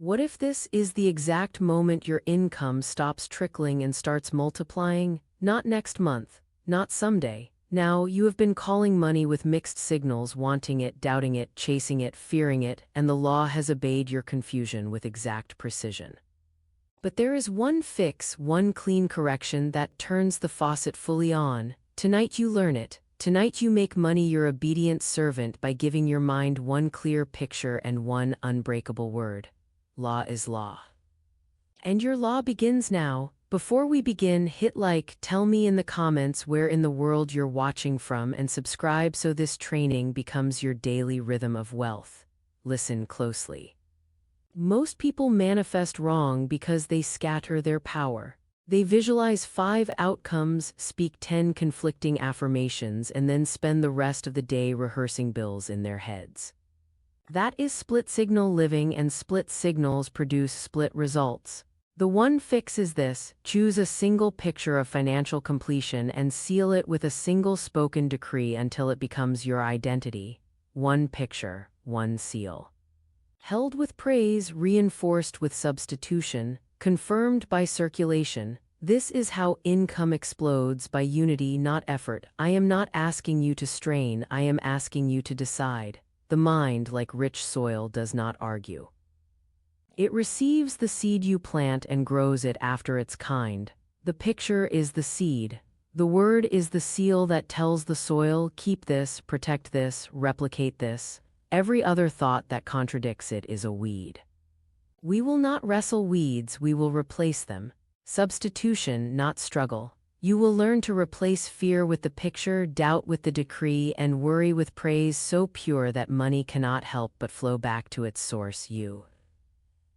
What if this is the exact moment your income stops trickling and starts multiplying? Not next month, not someday. Now, you have been calling money with mixed signals, wanting it, doubting it, chasing it, fearing it, and the law has obeyed your confusion with exact precision. But there is one fix, one clean correction that turns the faucet fully on. Tonight you learn it. Tonight you make money your obedient servant by giving your mind one clear picture and one unbreakable word. Law is law. And your law begins now. Before we begin, hit like, tell me in the comments where in the world you're watching from, and subscribe so this training becomes your daily rhythm of wealth. Listen closely. Most people manifest wrong because they scatter their power. They visualize 5 outcomes, speak 10 conflicting affirmations, and then spend the rest of the day rehearsing bills in their heads. That is split signal living, and split signals produce split results. The one fix is this: choose a single picture of financial completion and seal it with a single spoken decree until it becomes your identity. One picture, one seal. Held with praise, reinforced with substitution, confirmed by circulation. This is how income explodes, by unity, not effort. I am not asking you to strain, I am asking you to decide. The mind, like rich soil, does not argue. It receives the seed you plant and grows it after its kind. The picture is the seed. The word is the seal that tells the soil, keep this, protect this, replicate this. Every other thought that contradicts it is a weed. We will not wrestle weeds, we will replace them. Substitution, not struggle. You will learn to replace fear with the picture, doubt with the decree, and worry with praise so pure that money cannot help but flow back to its source, you.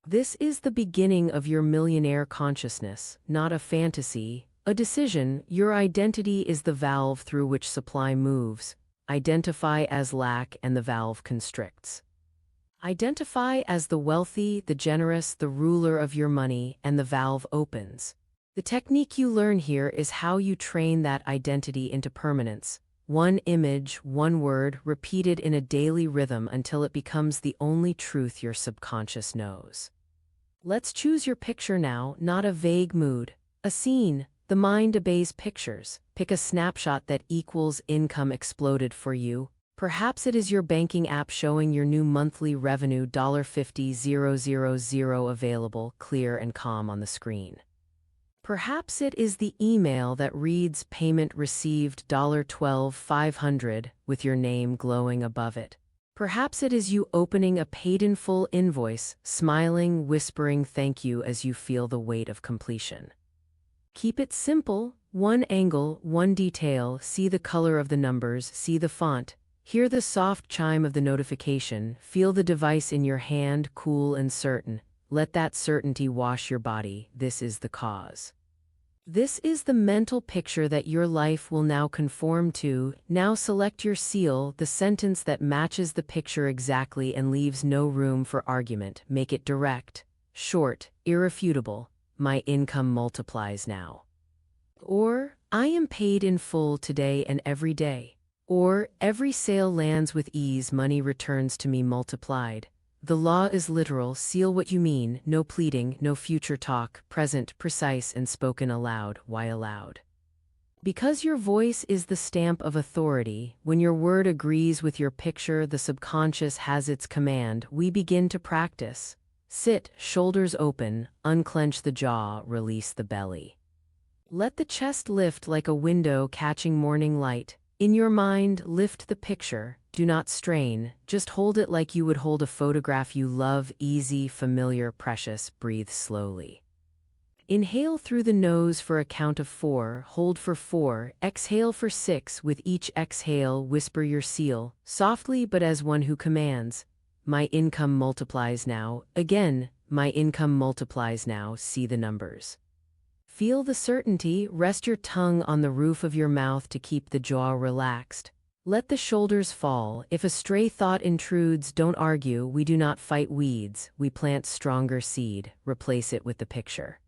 This is the beginning of your millionaire consciousness, not a fantasy, a decision. Your identity is the valve through which supply moves. Identify as lack and the valve constricts. Identify as the wealthy, the generous, the ruler of your money, and the valve opens. The technique you learn here is how you train that identity into permanence. One image, one word, repeated in a daily rhythm until it becomes the only truth your subconscious knows. Let's choose your picture now, not a vague mood, a scene. The mind obeys pictures. Pick a snapshot that equals income exploded for you. Perhaps it is your banking app showing your new monthly revenue $50,000 available, clear and calm on the screen. Perhaps it is the email that reads payment received $12,500 with your name glowing above it. Perhaps it is you opening a paid-in-full invoice, smiling, whispering thank you as you feel the weight of completion. Keep it simple, one angle, one detail. See the color of the numbers, see the font, hear the soft chime of the notification, feel the device in your hand, cool and certain. Let that certainty wash your body. This is the cause. This is the mental picture that your life will now conform to. Now select your seal, the sentence that matches the picture exactly and leaves no room for argument. Make it direct, short, irrefutable. My income multiplies now. Or, I am paid in full today and every day. Or, every sale lands with ease, money returns to me multiplied. The law is literal, seal what you mean, no pleading, no future talk, present, precise and spoken aloud. Why aloud? Because your voice is the stamp of authority. When your word agrees with your picture, the subconscious has its command. We begin to practice. Sit, shoulders open, unclench the jaw, release the belly. Let the chest lift like a window catching morning light. In your mind, lift the picture. Do not strain, just hold it like you would hold a photograph you love, easy, familiar, precious. Breathe slowly. Inhale through the nose for a count of 4, hold for 4, exhale for 6. With each exhale, whisper your seal, softly but as one who commands. My income multiplies now. Again, my income multiplies now. See the numbers. Feel the certainty. Rest your tongue on the roof of your mouth to keep the jaw relaxed. Let the shoulders fall. If a stray thought intrudes, don't argue. We do not fight weeds. We plant stronger seed. Replace it with the picture.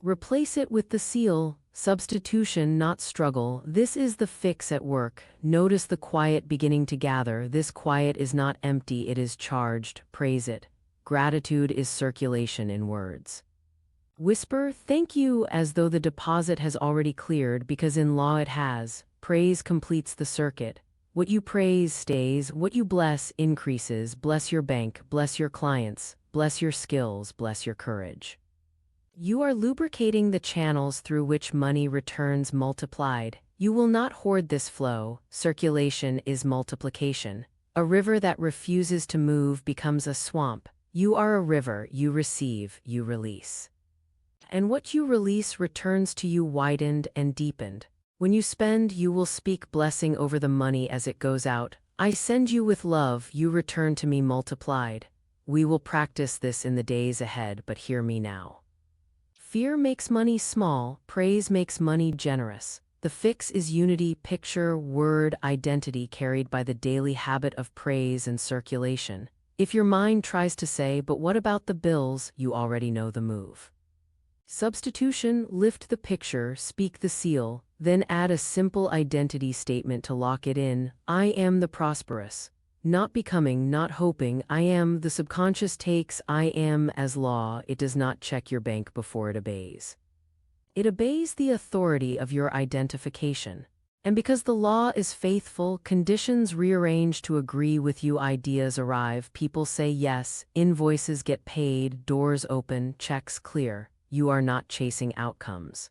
Replace it with the seal. Substitution, not struggle. This is the fix at work. Notice the quiet beginning to gather. This quiet is not empty, it is charged. Praise it. Gratitude is circulation in words. Whisper, thank you, as though the deposit has already cleared, because in law it has. Praise completes the circuit. What you praise stays, what you bless increases. Bless your bank, bless your clients, bless your skills, bless your courage. You are lubricating the channels through which money returns multiplied. You will not hoard this flow. Circulation is multiplication. A river that refuses to move becomes a swamp. You are a river, you receive, you release. And what you release returns to you widened and deepened. When you spend, you will speak blessing over the money as it goes out. I send you with love, you return to me multiplied. We will practice this in the days ahead, but hear me now. Fear makes money small, praise makes money generous. The fix is unity, picture, word, identity carried by the daily habit of praise and circulation. If your mind tries to say, but what about the bills, you already know the move. Substitution, lift the picture, speak the seal, then add a simple identity statement to lock it in. I am the prosperous. Not becoming, not hoping, I am. The subconscious takes I am as law. It does not check your bank before it obeys. It obeys the authority of your identification. And because the law is faithful, conditions rearrange to agree with you, ideas arrive, people say yes, invoices get paid, doors open, checks clear. You are not chasing outcomes.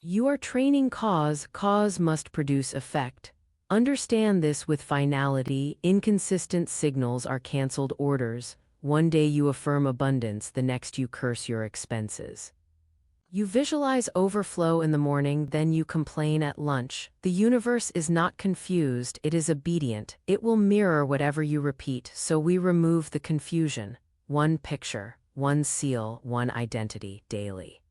You are training cause. Cause must produce effect. Understand this with finality. Inconsistent signals are canceled orders. One day you affirm abundance, the next you curse your expenses. You visualize overflow in the morning, then you complain at lunch. The universe is not confused, it is obedient. It will mirror whatever you repeat, so we remove the confusion. One picture, one seal, one identity, daily.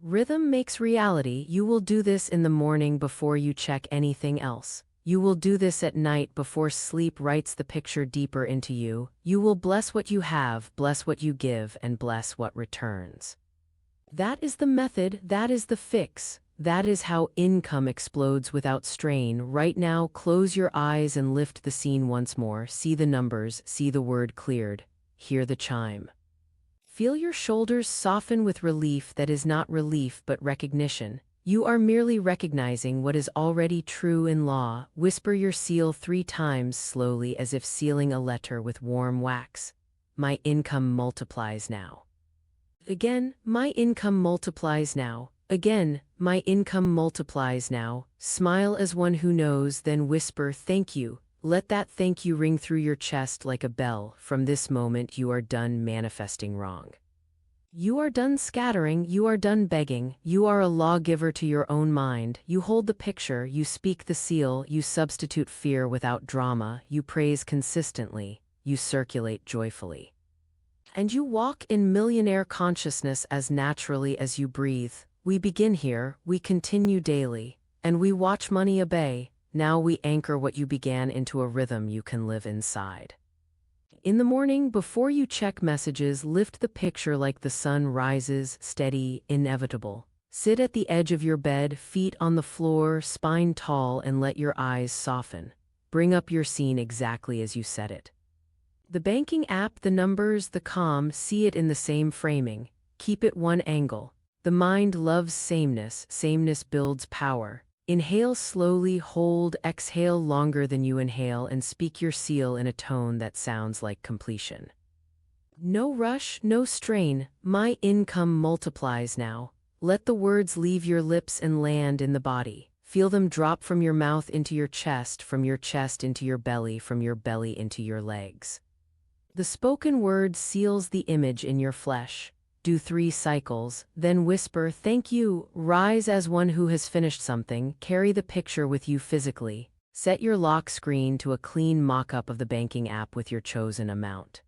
Rhythm makes reality. You will do this in the morning before you check anything else. You will do this at night before sleep writes the picture deeper into you. You will bless what you have, bless what you give, and bless what returns. That is the method, that is the fix. That is how income explodes without strain. Right now, close your eyes and lift the scene once more. See the numbers, see the word cleared, hear the chime. Feel your shoulders soften with relief that is not relief but recognition. You are merely recognizing what is already true in law. Whisper your seal 3 times slowly as if sealing a letter with warm wax. My income multiplies now. Again, my income multiplies now. Again, my income multiplies now. Smile as one who knows, then whisper thank you. Let that thank you ring through your chest like a bell. From this moment you are done manifesting wrong. You are done scattering, you are done begging. You are a lawgiver to your own mind. You hold the picture, you speak the seal, you substitute fear without drama, you praise consistently, you circulate joyfully. And you walk in millionaire consciousness as naturally as you breathe. We begin here, we continue daily, and we watch money obey. Now we anchor what you began into a rhythm you can live inside. In the morning, before you check messages, lift the picture like the sun rises, steady, inevitable. Sit at the edge of your bed, feet on the floor, spine tall, and let your eyes soften. Bring up your scene exactly as you set it. The banking app, the numbers, the calm, see it in the same framing. Keep it one angle. The mind loves sameness. Sameness builds power. Inhale slowly, hold, exhale longer than you inhale, and speak your seal in a tone that sounds like completion. No rush, no strain. My income multiplies now. Let the words leave your lips and land in the body. Feel them drop from your mouth into your chest, from your chest into your belly, from your belly into your legs. The spoken word seals the image in your flesh. Do 3 cycles, then whisper, thank you. Rise as one who has finished something. Carry the picture with you physically. Set your lock screen to a clean mock-up of the banking app with your chosen amount.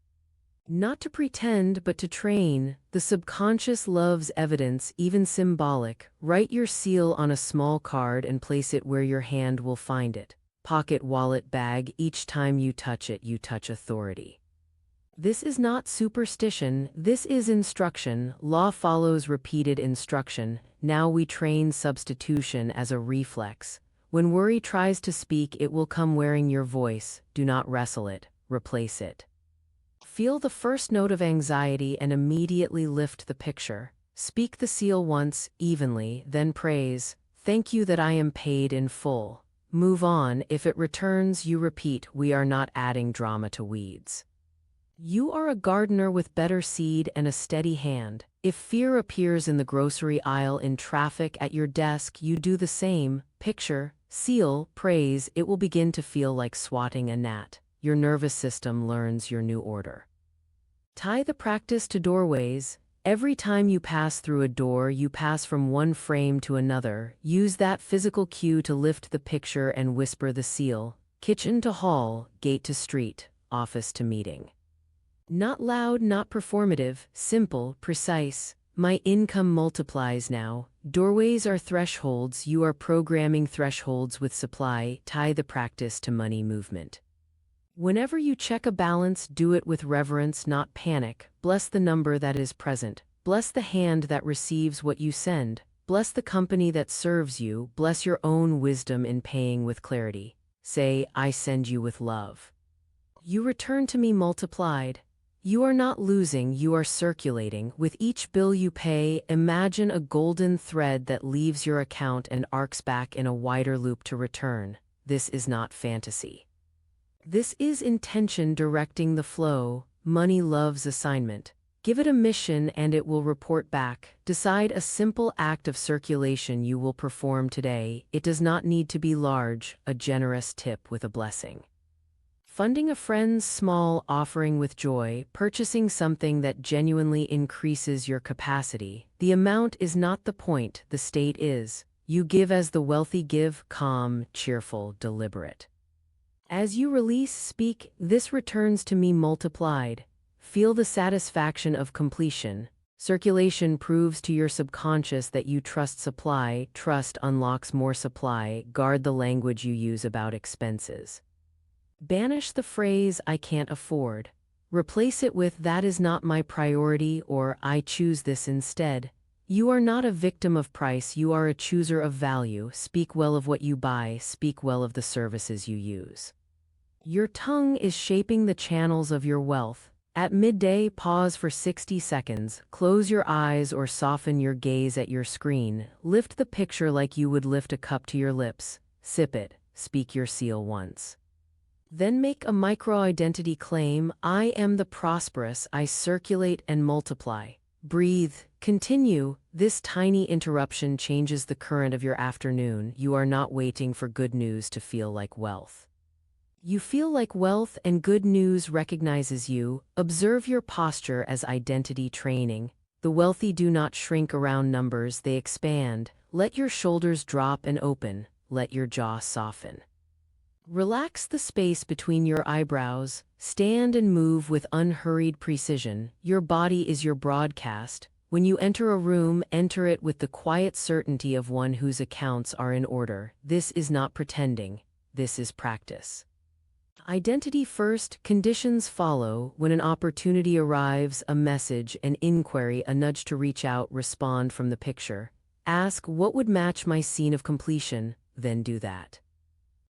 Not to pretend, but to train. The subconscious loves evidence, even symbolic. Write your seal on a small card and place it where your hand will find it. Pocket, wallet, bag. Each time you touch it, you touch authority. This is not superstition, this is instruction. Law follows repeated instruction. Now we train substitution as a reflex. When worry tries to speak, it will come wearing your voice. Do not wrestle it, replace it. Feel the first note of anxiety and immediately lift the picture. Speak the seal once, evenly, then praise, "Thank you that I am paid in full." Move on. If it returns, you repeat, "We are not adding drama to weeds. You are a gardener with better seed and a steady hand." If fear appears in the grocery aisle, in traffic, at your desk, you do the same. Picture, seal, praise. It will begin to feel like swatting a gnat. Your nervous system learns your new order. Tie the practice to doorways. Every time you pass through a door, you pass from one frame to another. Use that physical cue to lift the picture and whisper the seal. Kitchen to hall, gate to street, office to meeting. Not loud, not performative, simple, precise. My income multiplies now. Doorways are thresholds. You are programming thresholds with supply. Tie the practice to money movement. Whenever you check a balance, do it with reverence, not panic. Bless the number that is present. Bless the hand that receives what you send. Bless the company that serves you. Bless your own wisdom in paying with clarity. Say, "I send you with love. You return to me multiplied." You are not losing, you are circulating. With each bill you pay, imagine a golden thread that leaves your account and arcs back in a wider loop to return. This is not fantasy. This is intention directing the flow. Money loves assignment. Give it a mission and it will report back. Decide a simple act of circulation you will perform today. It does not need to be large, a generous tip with a blessing. Funding a friend's small offering with joy, purchasing something that genuinely increases your capacity. The amount is not the point, the state is. You give as the wealthy give, calm, cheerful, deliberate. As you release, speak, "This returns to me multiplied." Feel the satisfaction of completion. Circulation proves to your subconscious that you trust supply. Trust unlocks more supply. Guard the language you use about expenses. Banish the phrase, "I can't afford." Replace it with, "That is not my priority," or "I choose this instead." You are not a victim of price, you are a chooser of value. Speak well of what you buy, speak well of the services you use. Your tongue is shaping the channels of your wealth. At midday, pause for 60 seconds, close your eyes or soften your gaze at your screen. Lift the picture like you would lift a cup to your lips. Sip it, speak your seal once. Then make a micro-identity claim, "I am the prosperous, I circulate and multiply." Breathe, continue. This tiny interruption changes the current of your afternoon. You are not waiting for good news to feel like wealth. You feel like wealth and good news recognizes you. Observe your posture as identity training. The wealthy do not shrink around numbers, they expand. Let your shoulders drop and open. Let your jaw soften. Relax the space between your eyebrows. Stand and move with unhurried precision. Your body is your broadcast. When you enter a room, enter it with the quiet certainty of one whose accounts are in order. This is not pretending. This is practice. Identity first, conditions follow. When an opportunity arrives, a message, an inquiry, a nudge to reach out, respond from the picture. Ask, "What would match my scene of completion?" Then do that.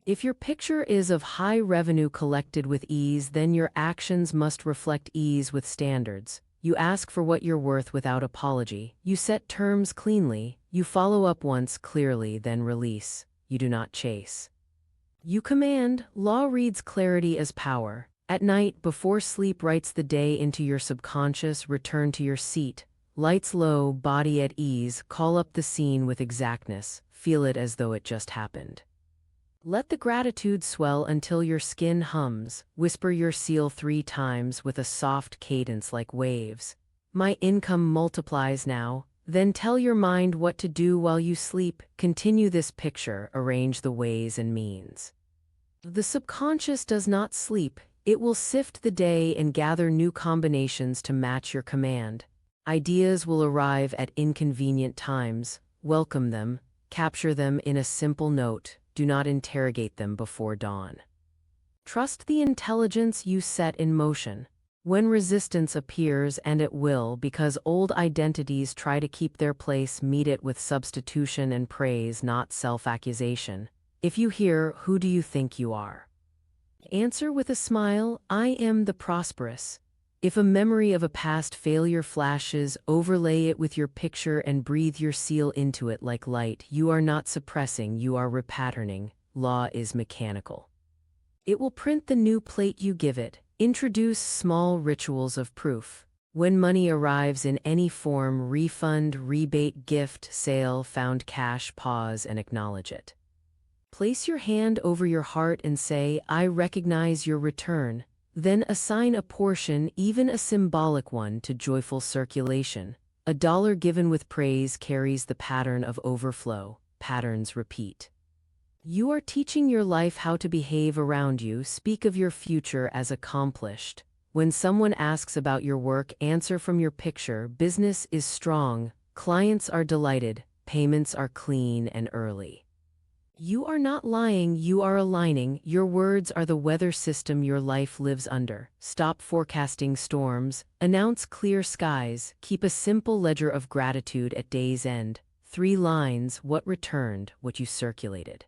If your picture is of high revenue collected with ease, then your actions must reflect ease with standards. You ask for what you're worth without apology. You set terms cleanly. You follow up once clearly, then release. You do not chase. You command. Law reads clarity as power. At night, before sleep writes the day into your subconscious, return to your seat. Lights low, body at ease, call up the scene with exactness. Feel it as though it just happened. Let the gratitude swell until your skin hums. Whisper your seal 3 times with a soft cadence like waves. "My income multiplies now." Then tell your mind what to do while you sleep. Continue this picture, arrange the ways and means. The subconscious does not sleep. It will sift the day and gather new combinations to match your command. Ideas will arrive at inconvenient times. Welcome them. Capture them in a simple note. Do not interrogate them before dawn. Trust the intelligence you set in motion. When resistance appears, and it will, because old identities try to keep their place, meet it with substitution and praise, not self-accusation. If you hear, "Who do you think you are?" Answer with a smile, "I am the prosperous." If a memory of a past failure flashes, overlay it with your picture and breathe your seal into it like light. You are not suppressing, you are repatterning. Law is mechanical. It will print the new plate you give it. Introduce small rituals of proof. When money arrives in any form, refund, rebate, gift, sale, found cash, pause and acknowledge it. Place your hand over your heart and say, I recognize your return. Then assign a portion, even a symbolic one, to joyful circulation. A dollar given with praise carries the pattern of overflow. Patterns repeat. You are teaching your life how to behave around you. Speak of your future as accomplished. When someone asks about your work, answer from your picture. Business is strong. Clients are delighted. Payments are clean and early. You are not lying, you are aligning. Your words are the weather system your life lives under. Stop forecasting storms. Announce clear skies. Keep a simple ledger of gratitude at day's end. 3 lines: what returned, what you circulated,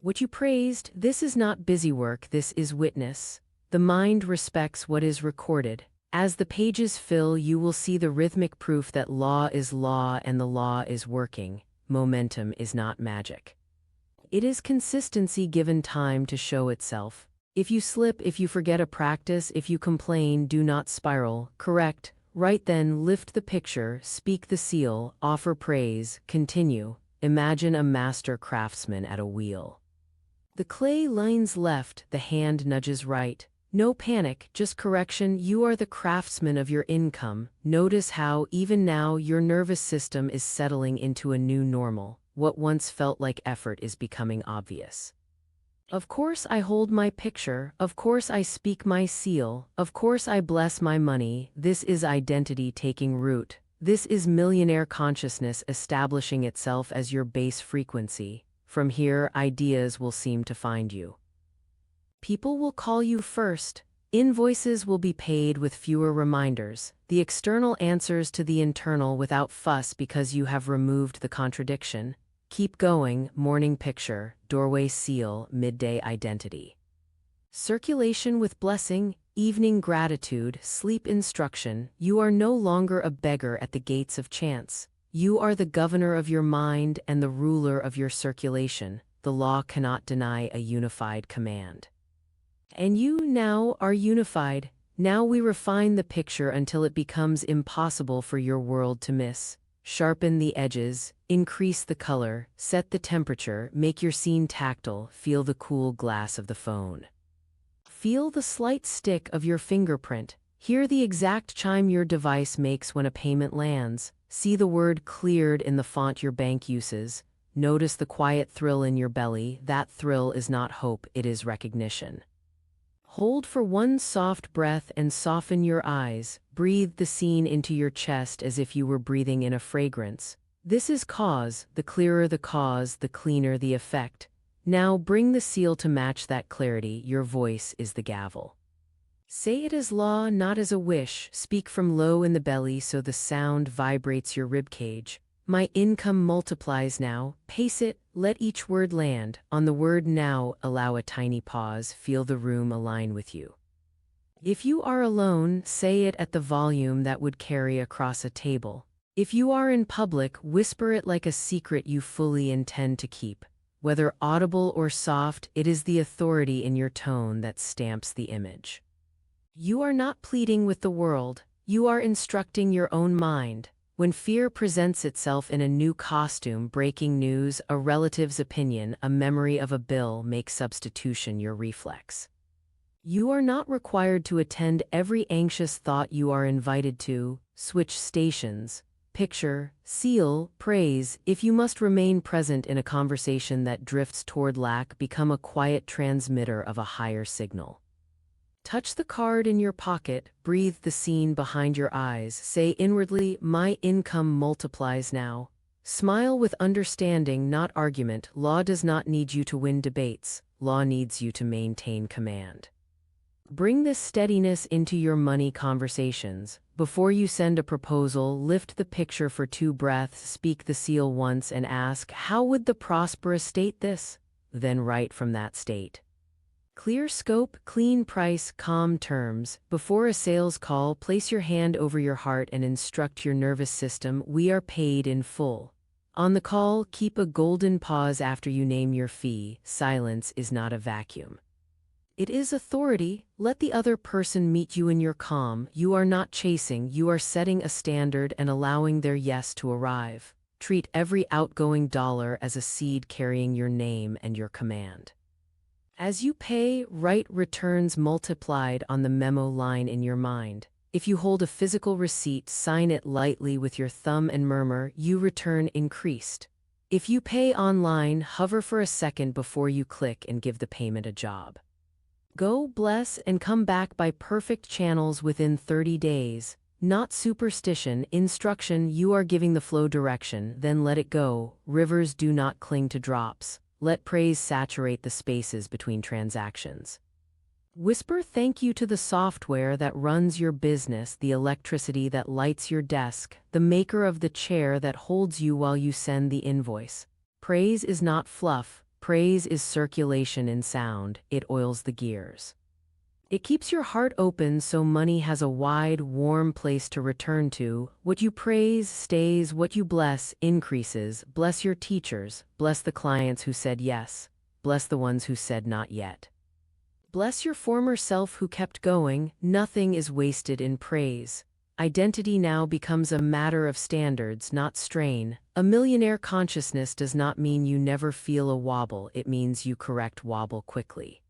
what you praised. This is not busy work, this is witness. The mind respects what is recorded. As the pages fill, you will see the rhythmic proof that law is law and the law is working. Momentum is not magic. It is consistency given time to show itself. If you slip, if you forget a practice, if you complain, do not spiral. Correct. Right then, lift the picture, speak the seal, offer praise, continue. Imagine a master craftsman at a wheel. The clay leans left, the hand nudges right. No panic, just correction. You are the craftsman of your income. Notice how, even now, your nervous system is settling into a new normal. What once felt like effort is becoming obvious. Of course I hold my picture, of course I speak my seal, of course I bless my money. This is identity taking root. This is millionaire consciousness establishing itself as your base frequency. From here, ideas will seem to find you. People will call you first. Invoices will be paid with fewer reminders. The external answers to the internal without fuss because you have removed the contradiction. Keep going, morning picture, doorway seal, midday identity. Circulation with blessing, evening gratitude, sleep instruction. You are no longer a beggar at the gates of chance. You are the governor of your mind and the ruler of your circulation. The law cannot deny a unified command. And you now are unified. Now we refine the picture until it becomes impossible for your world to miss. Sharpen the edges, increase the color, set the temperature, make your scene tactile, feel the cool glass of the phone. Feel the slight stick of your fingerprint. Hear the exact chime your device makes when a payment lands. See the word cleared in the font your bank uses. Notice the quiet thrill in your belly. That thrill is not hope, it is recognition. Hold for one soft breath and soften your eyes. Breathe the scene into your chest as if you were breathing in a fragrance. This is cause. The clearer the cause, the cleaner the effect. Now bring the seal to match that clarity. Your voice is the gavel. Say it as law, not as a wish. Speak from low in the belly so the sound vibrates your ribcage. My income multiplies now. Pace it, let each word land. On the word now, allow a tiny pause. Feel the room align with you. If you are alone, say it at the volume that would carry across a table. If you are in public, whisper it like a secret you fully intend to keep. Whether audible or soft, it is the authority in your tone that stamps the image. You are not pleading with the world. You are instructing your own mind. When fear presents itself in a new costume, breaking news, a relative's opinion, a memory of a bill, make substitution your reflex. You are not required to attend every anxious thought you are invited to. Switch stations. Picture, seal, praise. If you must remain present in a conversation that drifts toward lack, become a quiet transmitter of a higher signal. Touch the card in your pocket, breathe the scene behind your eyes, say inwardly, my income multiplies now. Smile with understanding, not argument. Law does not need you to win debates. Law needs you to maintain command. Bring this steadiness into your money conversations. Before you send a proposal, lift the picture for 2 breaths, speak the seal once and ask, how would the prosperous state this? Then write from that state. Clear scope, clean price, calm terms. Before a sales call, place your hand over your heart and instruct your nervous system, we are paid in full. On the call, keep a golden pause after you name your fee. Silence is not a vacuum. It is authority. Let the other person meet you in your calm. You are not chasing, you are setting a standard and allowing their yes to arrive. Treat every outgoing dollar as a seed carrying your name and your command. As you pay, write returns multiplied on the memo line in your mind. If you hold a physical receipt, sign it lightly with your thumb and murmur, you return increased. If you pay online, hover for a second before you click and give the payment a job. Go, bless, and come back by perfect channels within 30 days. Not superstition, instruction, you are giving the flow direction, then let it go. Rivers do not cling to drops. Let praise saturate the spaces between transactions. Whisper thank you to the software that runs your business, the electricity that lights your desk, the maker of the chair that holds you while you send the invoice. Praise is not fluff, praise is circulation in sound, it oils the gears. It keeps your heart open so money has a wide, warm place to return to. What you praise stays, what you bless increases. Bless your teachers, bless the clients who said yes, bless the ones who said not yet. Bless your former self who kept going. Nothing is wasted in praise. Identity now becomes a matter of standards, not strain. A millionaire consciousness does not mean you never feel a wobble, it means you correct wobble quickly.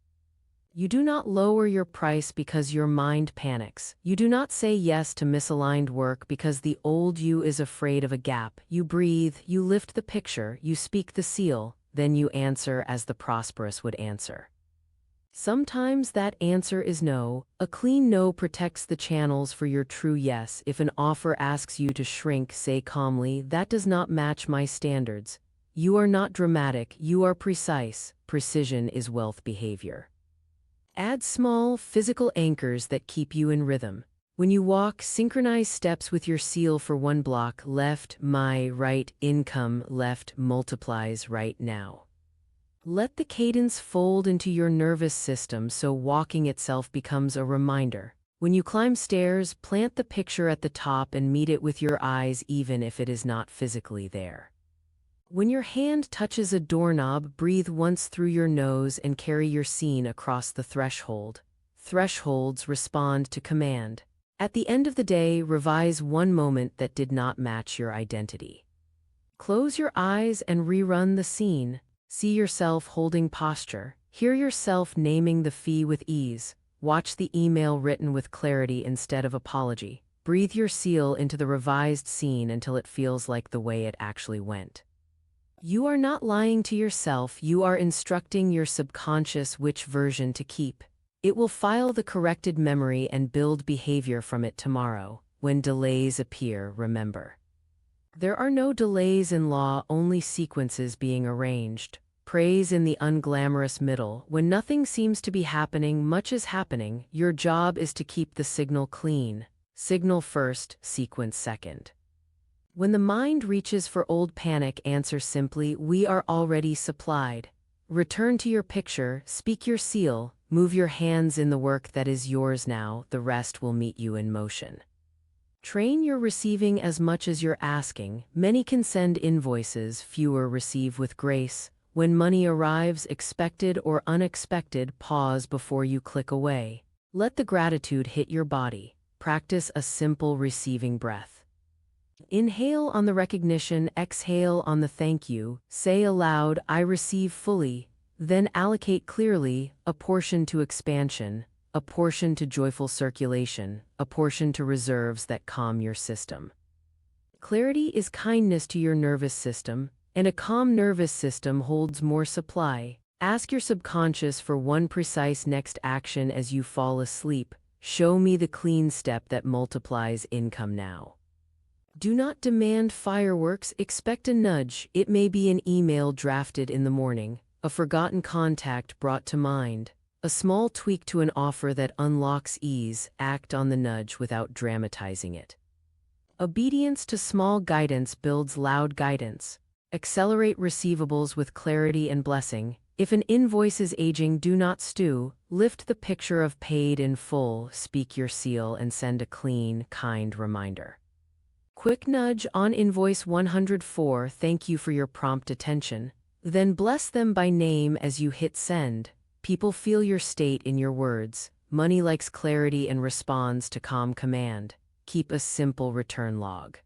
You do not lower your price because your mind panics. You do not say yes to misaligned work because the old you is afraid of a gap. You breathe, you lift the picture, you speak the seal, then you answer as the prosperous would answer. Sometimes that answer is no. A clean no protects the channels for your true yes. If an offer asks you to shrink, say calmly, that does not match my standards. You are not dramatic, you are precise. Precision is wealth behavior. Add small, physical anchors that keep you in rhythm. When you walk, synchronize steps with your seal for one block. Left, my, right, income, left, multiplies right now. Let the cadence fold into your nervous system so walking itself becomes a reminder. When you climb stairs, plant the picture at the top and meet it with your eyes even if it is not physically there. When your hand touches a doorknob, breathe once through your nose and carry your scene across the threshold. Thresholds respond to command. At the end of the day, revise one moment that did not match your identity. Close your eyes and rerun the scene. See yourself holding posture. Hear yourself naming the fee with ease. Watch the email written with clarity instead of apology. Breathe your seal into the revised scene until it feels like the way it actually went. You are not lying to yourself, you are instructing your subconscious which version to keep. It will file the corrected memory and build behavior from it tomorrow. When delays appear, remember. There are no delays in law, only sequences being arranged. Praise in the unglamorous middle. When nothing seems to be happening, much is happening. Your job is to keep the signal clean. Signal first, sequence second. When the mind reaches for old panic, answer simply, we are already supplied. Return to your picture, speak your seal, move your hands in the work that is yours now, the rest will meet you in motion. Train your receiving as much as you're asking. Many can send invoices, fewer receive with grace. When money arrives, expected or unexpected, pause before you click away. Let the gratitude hit your body. Practice a simple receiving breath. Inhale on the recognition, exhale on the thank you. Say aloud, I receive fully. Then allocate clearly, a portion to expansion, a portion to joyful circulation, a portion to reserves that calm your system. Clarity is kindness to your nervous system, and a calm nervous system holds more supply. Ask your subconscious for one precise next action as you fall asleep. Show me the clean step that multiplies income now. Do not demand fireworks, expect a nudge. It may be an email drafted in the morning, a forgotten contact brought to mind, a small tweak to an offer that unlocks ease. Act on the nudge without dramatizing it. Obedience to small guidance builds loud guidance. Accelerate receivables with clarity and blessing. If an invoice is aging, do not stew. Lift the picture of paid in full, speak your seal, and send a clean, kind reminder. Quick nudge on invoice 104, thank you for your prompt attention. Then bless them by name as you hit send. People feel your state in your words. Money likes clarity and responds to calm command. Keep a simple return log.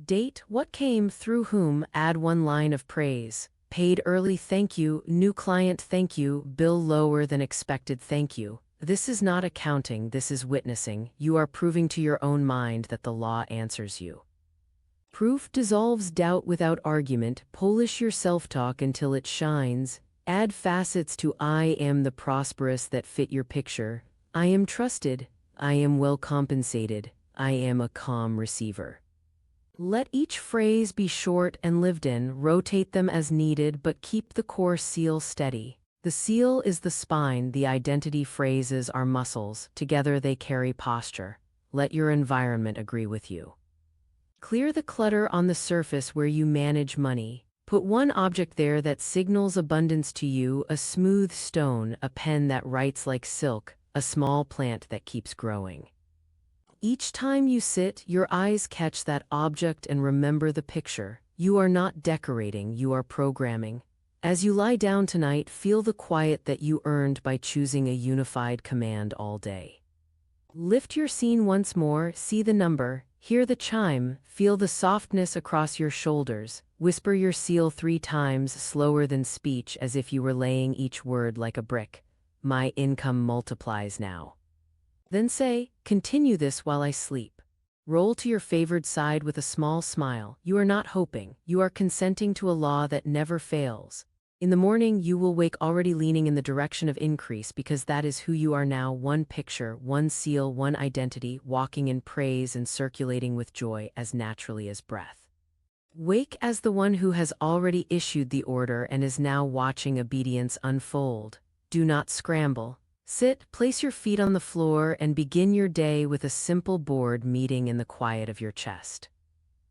Date, what came, through whom, add one line of praise. Paid early, thank you. New client, thank you. Bill lower than expected, thank you. This is not accounting, this is witnessing. You are proving to your own mind that the law answers you. Proof dissolves doubt without argument. Polish your self-talk until it shines. Add facets to I am the prosperous that fit your picture. I am trusted. I am well compensated. I am a calm receiver. Let each phrase be short and lived in. Rotate them as needed, but keep the core seal steady. The seal is the spine, the identity phrases are muscles. Together they carry posture. Let your environment agree with you. Clear the clutter on the surface where you manage money. Put one object there that signals abundance to you, a smooth stone, a pen that writes like silk, a small plant that keeps growing. Each time you sit, your eyes catch that object and remember the picture. You are not decorating, you are programming. As you lie down tonight, feel the quiet that you earned by choosing a unified command all day. Lift your scene once more, see the number, hear the chime, feel the softness across your shoulders. Whisper your seal 3 times, slower than speech, as if you were laying each word like a brick. My income multiplies now. Then say, continue this while I sleep. Roll to your favored side with a small smile. You are not hoping, you are consenting to a law that never fails. In the morning, you will wake already leaning in the direction of increase because that is who you are now. One picture, one seal, one identity, walking in praise and circulating with joy as naturally as breath. Wake as the one who has already issued the order and is now watching obedience unfold. Do not scramble. Sit, place your feet on the floor, and begin your day with a simple board meeting in the quiet of your chest.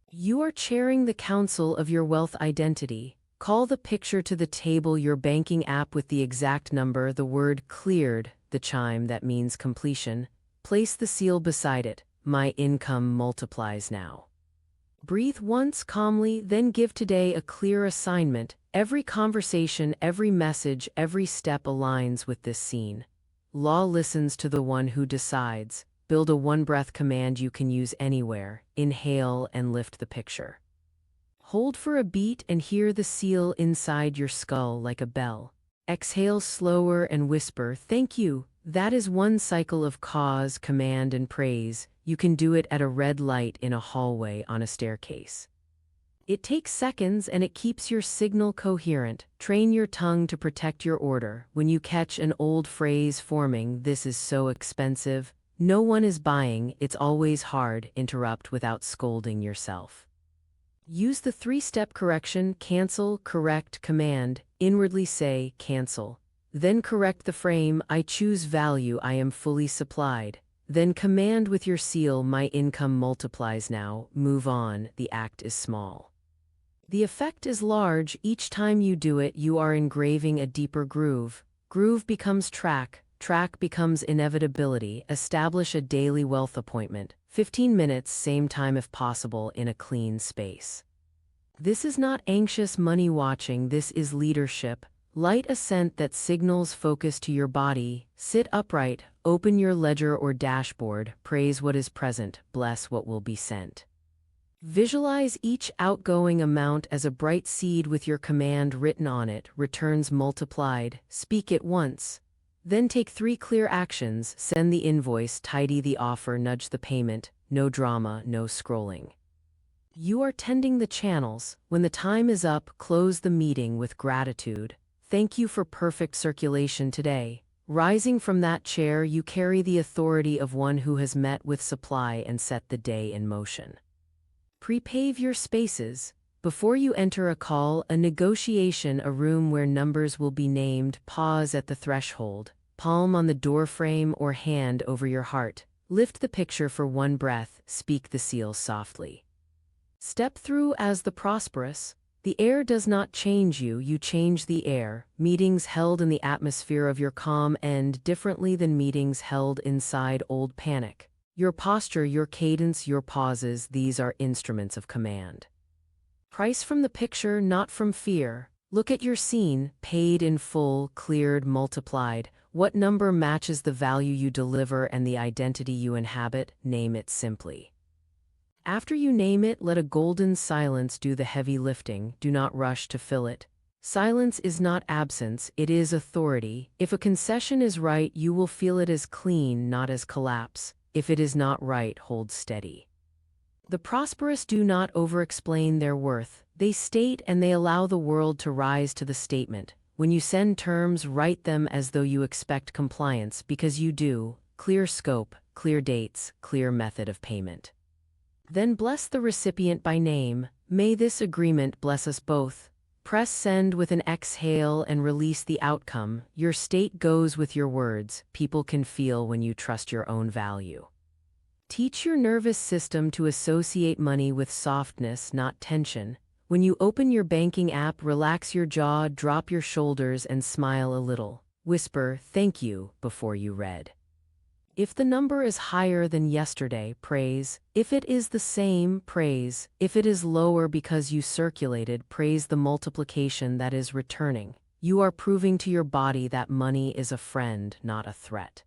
You are chairing the council of your wealth identity. Call the picture to the table, your banking app with the exact number, the word cleared, the chime that means completion. Place the seal beside it. My income multiplies now. Breathe once calmly, then give today a clear assignment. Every conversation, every message, every step aligns with this scene. Law listens to the one who decides. Build a one-breath command you can use anywhere. Inhale and lift the picture. Hold for a beat and hear the seal inside your skull like a bell. Exhale slower and whisper, thank you. That is one cycle of cause, command, and praise. You can do it at a red light, in a hallway, on a staircase. It takes seconds and it keeps your signal coherent. Train your tongue to protect your order. When you catch an old phrase forming, this is so expensive, no one is buying, it's always hard, interrupt without scolding yourself. Use the 3-step correction, cancel, correct, command. Inwardly say, cancel. Then correct the frame, I choose value, I am fully supplied. Then command with your seal, my income multiplies now. Move on, the act is small. The effect is large. Each time you do it, you are engraving a deeper groove. Groove becomes track. Track becomes inevitability. Establish a daily wealth appointment. 15 minutes, same time if possible, in a clean space. This is not anxious money watching. This is leadership. Light a scent that signals focus to your body. Sit upright. Open your ledger or dashboard. Praise what is present. Bless what will be sent. Visualize each outgoing amount as a bright seed with your command written on it, returns multiplied. Speak it once. Then take 3 clear actions. Send the invoice, tidy the offer, nudge the payment. No drama, no scrolling. You are tending the channels. When the time is up, close the meeting with gratitude. Thank you for perfect circulation today. Rising from that chair, you carry the authority of one who has met with supply and set the day in motion. Prepave your spaces. Before you enter a call, a negotiation, a room where numbers will be named, pause at the threshold. Palm on the doorframe or hand over your heart. Lift the picture for one breath, speak the seal softly. Step through as the prosperous. The air does not change you, you change the air. Meetings held in the atmosphere of your calm end differently than meetings held inside old panic. Your posture, your cadence, your pauses, these are instruments of command. Price from the picture, not from fear. Look at your scene, paid in full, cleared, multiplied. What number matches the value you deliver and the identity you inhabit? Name it simply. After you name it, let a golden silence do the heavy lifting. Do not rush to fill it. Silence is not absence, it is authority. If a concession is right, you will feel it as clean, not as collapse. If it is not right, hold steady. The prosperous do not over-explain their worth. They state and they allow the world to rise to the statement. When you send terms, write them as though you expect compliance, because you do. Clear scope, clear dates, clear method of payment. Then bless the recipient by name. May this agreement bless us both. Press send with an exhale and release the outcome. Your state goes with your words. People can feel when you trust your own value. Teach your nervous system to associate money with softness, not tension. When you open your banking app, relax your jaw, drop your shoulders, and smile a little. Whisper, "Thank you," before you read. If the number is higher than yesterday, praise. If it is the same, praise. If it is lower because you circulated, praise the multiplication that is returning. You are proving to your body that money is a friend, not a threat.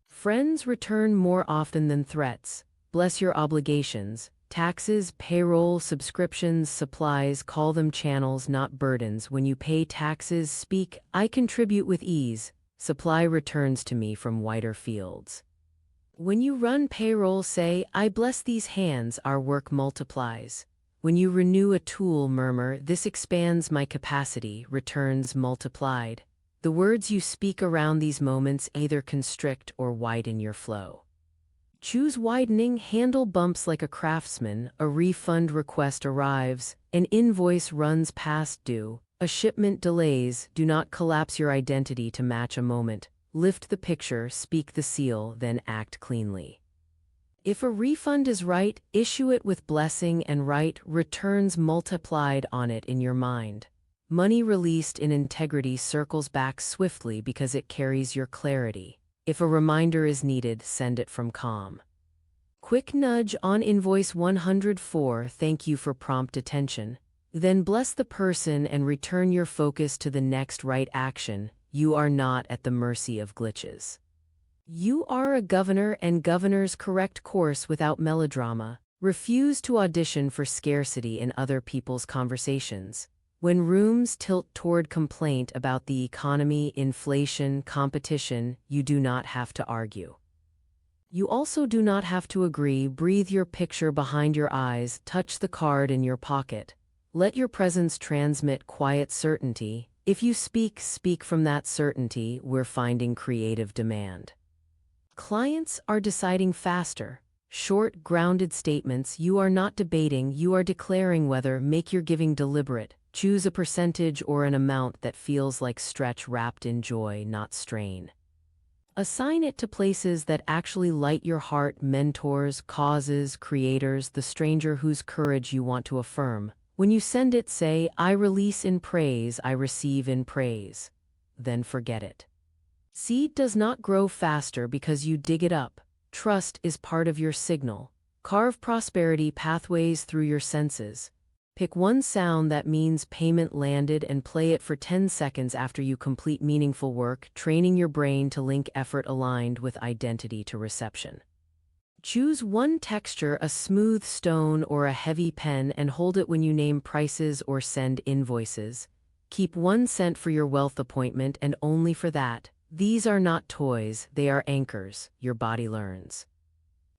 Friends return more often than threats. Bless your obligations. Taxes, payroll, subscriptions, supplies, call them channels, not burdens. When you pay taxes, speak, "I contribute with ease." Supply returns to me from wider fields. When you run payroll, say, "I bless these hands, our work multiplies." When you renew a tool, murmur, "This expands my capacity," returns multiplied. The words you speak around these moments either constrict or widen your flow. Choose widening, handle bumps like a craftsman. A refund request arrives, an invoice runs past due, a shipment delays. Do not collapse your identity to match a moment. Lift the picture, speak the seal, then act cleanly. If a refund is right, issue it with blessing and write returns multiplied on it in your mind. Money released in integrity circles back swiftly because it carries your clarity. If a reminder is needed, send it from calm. Quick nudge on invoice 104, "Thank you for prompt attention." Then bless the person and return your focus to the next right action. You are not at the mercy of glitches. You are a governor, and governors correct course without melodrama. Refuse to audition for scarcity in other people's conversations. When rooms tilt toward complaint about the economy, inflation, competition, you do not have to argue. You also do not have to agree. Breathe your picture behind your eyes, touch the card in your pocket. Let your presence transmit quiet certainty. If you speak, speak from that certainty. We're finding creative demand. Clients are deciding faster. Short, grounded statements. You are not debating, you are declaring whether. Make your giving deliberate. Choose a percentage or an amount that feels like stretch wrapped in joy, not strain. Assign it to places that actually light your heart, mentors, causes, creators, the stranger whose courage you want to affirm. When you send it, say, "I release in praise, I receive in praise." Then forget it. Seed does not grow faster because you dig it up. Trust is part of your signal. Carve prosperity pathways through your senses. Pick one sound that means payment landed and play it for 10 seconds after you complete meaningful work, training your brain to link effort aligned with identity to reception. Choose one texture, a smooth stone or a heavy pen, and hold it when you name prices or send invoices. Keep 1 cent for your wealth appointment and only for that. These are not toys, they are anchors. Your body learns.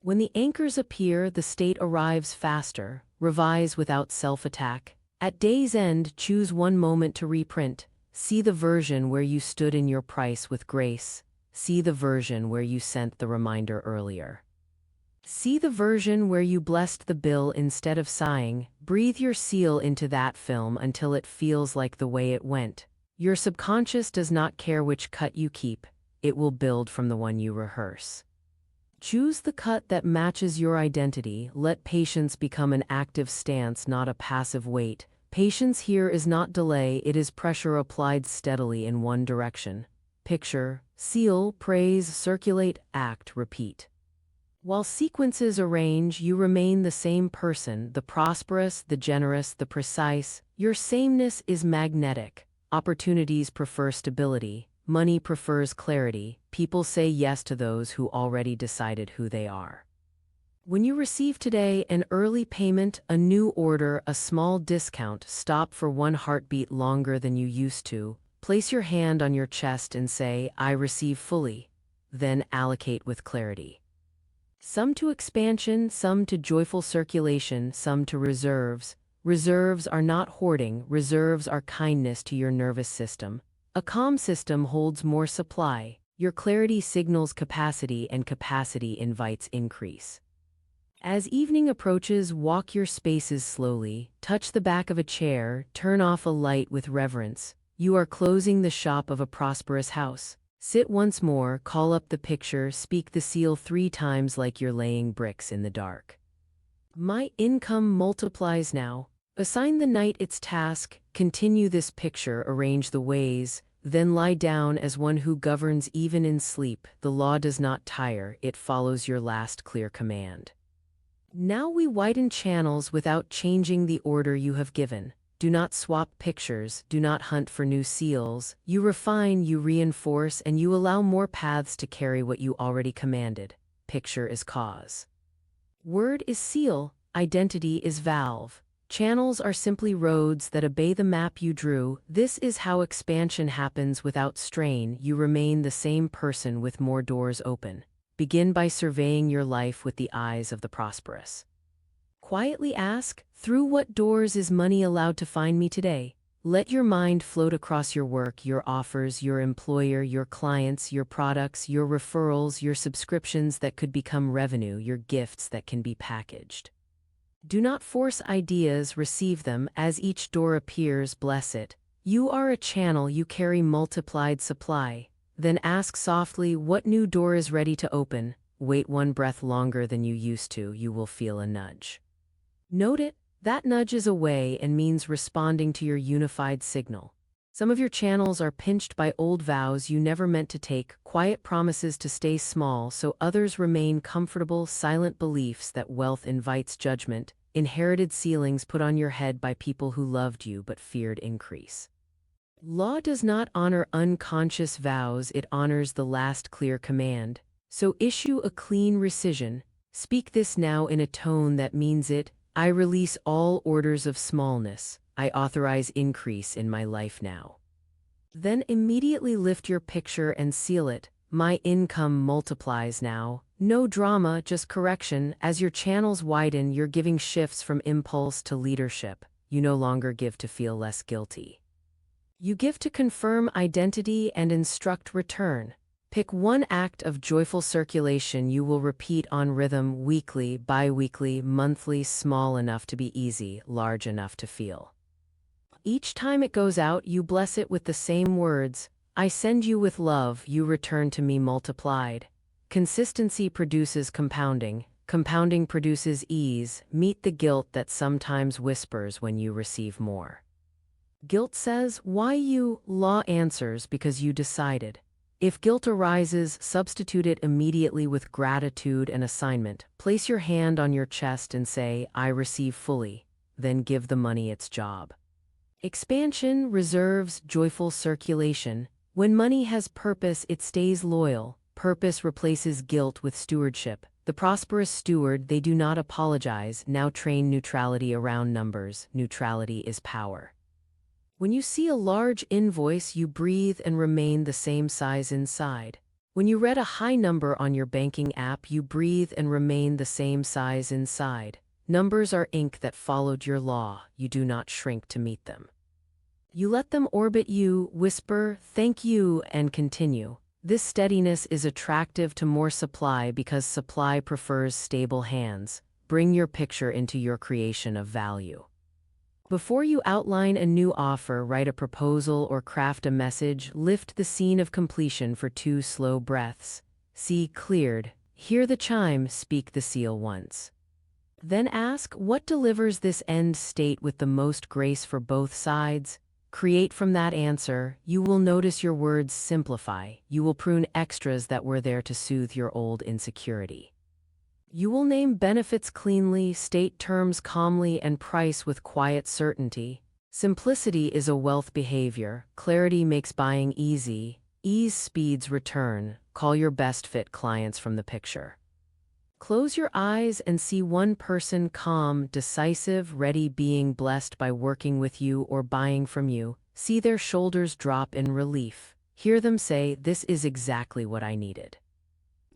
When the anchors appear, the state arrives faster. Revise without self-attack. At day's end, choose one moment to reprint. See the version where you stood in your price with grace. See the version where you sent the reminder earlier. See the version where you blessed the bill instead of sighing. Breathe your seal into that film until it feels like the way it went. Your subconscious does not care which cut you keep. It will build from the one you rehearse. Choose the cut that matches your identity. Let patience become an active stance, not a passive wait. Patience here is not delay, it is pressure applied steadily in one direction. Picture, seal, praise, circulate, act, repeat. While sequences arrange, you remain the same person, the prosperous, the generous, the precise. Your sameness is magnetic. Opportunities prefer stability. Money prefers clarity. People say yes to those who already decided who they are. When you receive today an early payment, a new order, a small discount, stop for one heartbeat longer than you used to. Place your hand on your chest and say, I receive fully. Then allocate with clarity. Some to expansion, some to joyful circulation, some to reserves. Reserves are not hoarding, reserves are kindness to your nervous system. A calm system holds more supply. Your clarity signals capacity, and capacity invites increase. As evening approaches, walk your spaces slowly, touch the back of a chair, turn off a light with reverence. You are closing the shop of a prosperous house. Sit once more, call up the picture, speak the seal 3 times like you're laying bricks in the dark. My income multiplies now. Assign the night its task, continue this picture, arrange the ways, then lie down as one who governs even in sleep. The law does not tire, it follows your last clear command. Now we widen channels without changing the order you have given. Do not swap pictures, do not hunt for new seals. You refine, you reinforce, and you allow more paths to carry what you already commanded. Picture is cause. Word is seal, identity is valve. Channels are simply roads that obey the map you drew. This is how expansion happens without strain. You remain the same person with more doors open. Begin by surveying your life with the eyes of the prosperous. Quietly ask, through what doors is money allowed to find me today? Let your mind float across your work, your offers, your employer, your clients, your products, your referrals, your subscriptions that could become revenue, your gifts that can be packaged. Do not force ideas, receive them. As each door appears, bless it. You are a channel, you carry multiplied supply. Then ask softly, what new door is ready to open? Wait one breath longer than you used to, you will feel a nudge. Note it, that nudge is a way and means responding to your unified signal. Some of your channels are pinched by old vows you never meant to take, quiet promises to stay small, so others remain comfortable, silent beliefs that wealth invites judgment, inherited ceilings put on your head by people who loved you but feared increase. Law does not honor unconscious vows, it honors the last clear command. So issue a clean rescission. Speak this now in a tone that means it. I release all orders of smallness. I authorize increase in my life now. Then immediately lift your picture and seal it. My income multiplies now. No drama, just correction. As your channels widen, you're giving shifts from impulse to leadership. You no longer give to feel less guilty. You give to confirm identity and instruct return. Pick one act of joyful circulation you will repeat on rhythm weekly, bi-weekly, monthly, small enough to be easy, large enough to feel. Each time it goes out, you bless it with the same words. I send you with love, you return to me multiplied. Consistency produces compounding. Compounding produces ease. Meet the guilt that sometimes whispers when you receive more. Guilt says, why you? Law answers, because you decided. If guilt arises, substitute it immediately with gratitude and assignment. Place your hand on your chest and say, I receive fully. Then give the money its job. Expansion, reserves, joyful circulation. When money has purpose, it stays loyal. Purpose replaces guilt with stewardship. The prosperous steward, they do not apologize. Now train neutrality around numbers. Neutrality is power. When you see a large invoice, you breathe and remain the same size inside. When you read a high number on your banking app, you breathe and remain the same size inside. Numbers are ink that followed your law. You do not shrink to meet them. You let them orbit you, whisper, thank you, and continue. This steadiness is attractive to more supply because supply prefers stable hands. Bring your picture into your creation of value. Before you outline a new offer, write a proposal or craft a message, lift the scene of completion for 2 slow breaths. See cleared. Hear the chime, speak the seal once. Then ask, what delivers this end state with the most grace for both sides? Create from that answer. You will notice your words simplify. You will prune extras that were there to soothe your old insecurity. You will name benefits cleanly, state terms calmly, and price with quiet certainty. Simplicity is a wealth behavior. Clarity makes buying easy. Ease speeds return. Call your best fit clients from the picture. Close your eyes and see one person calm, decisive, ready, being blessed by working with you or buying from you. See their shoulders drop in relief. Hear them say, "This is exactly what I needed."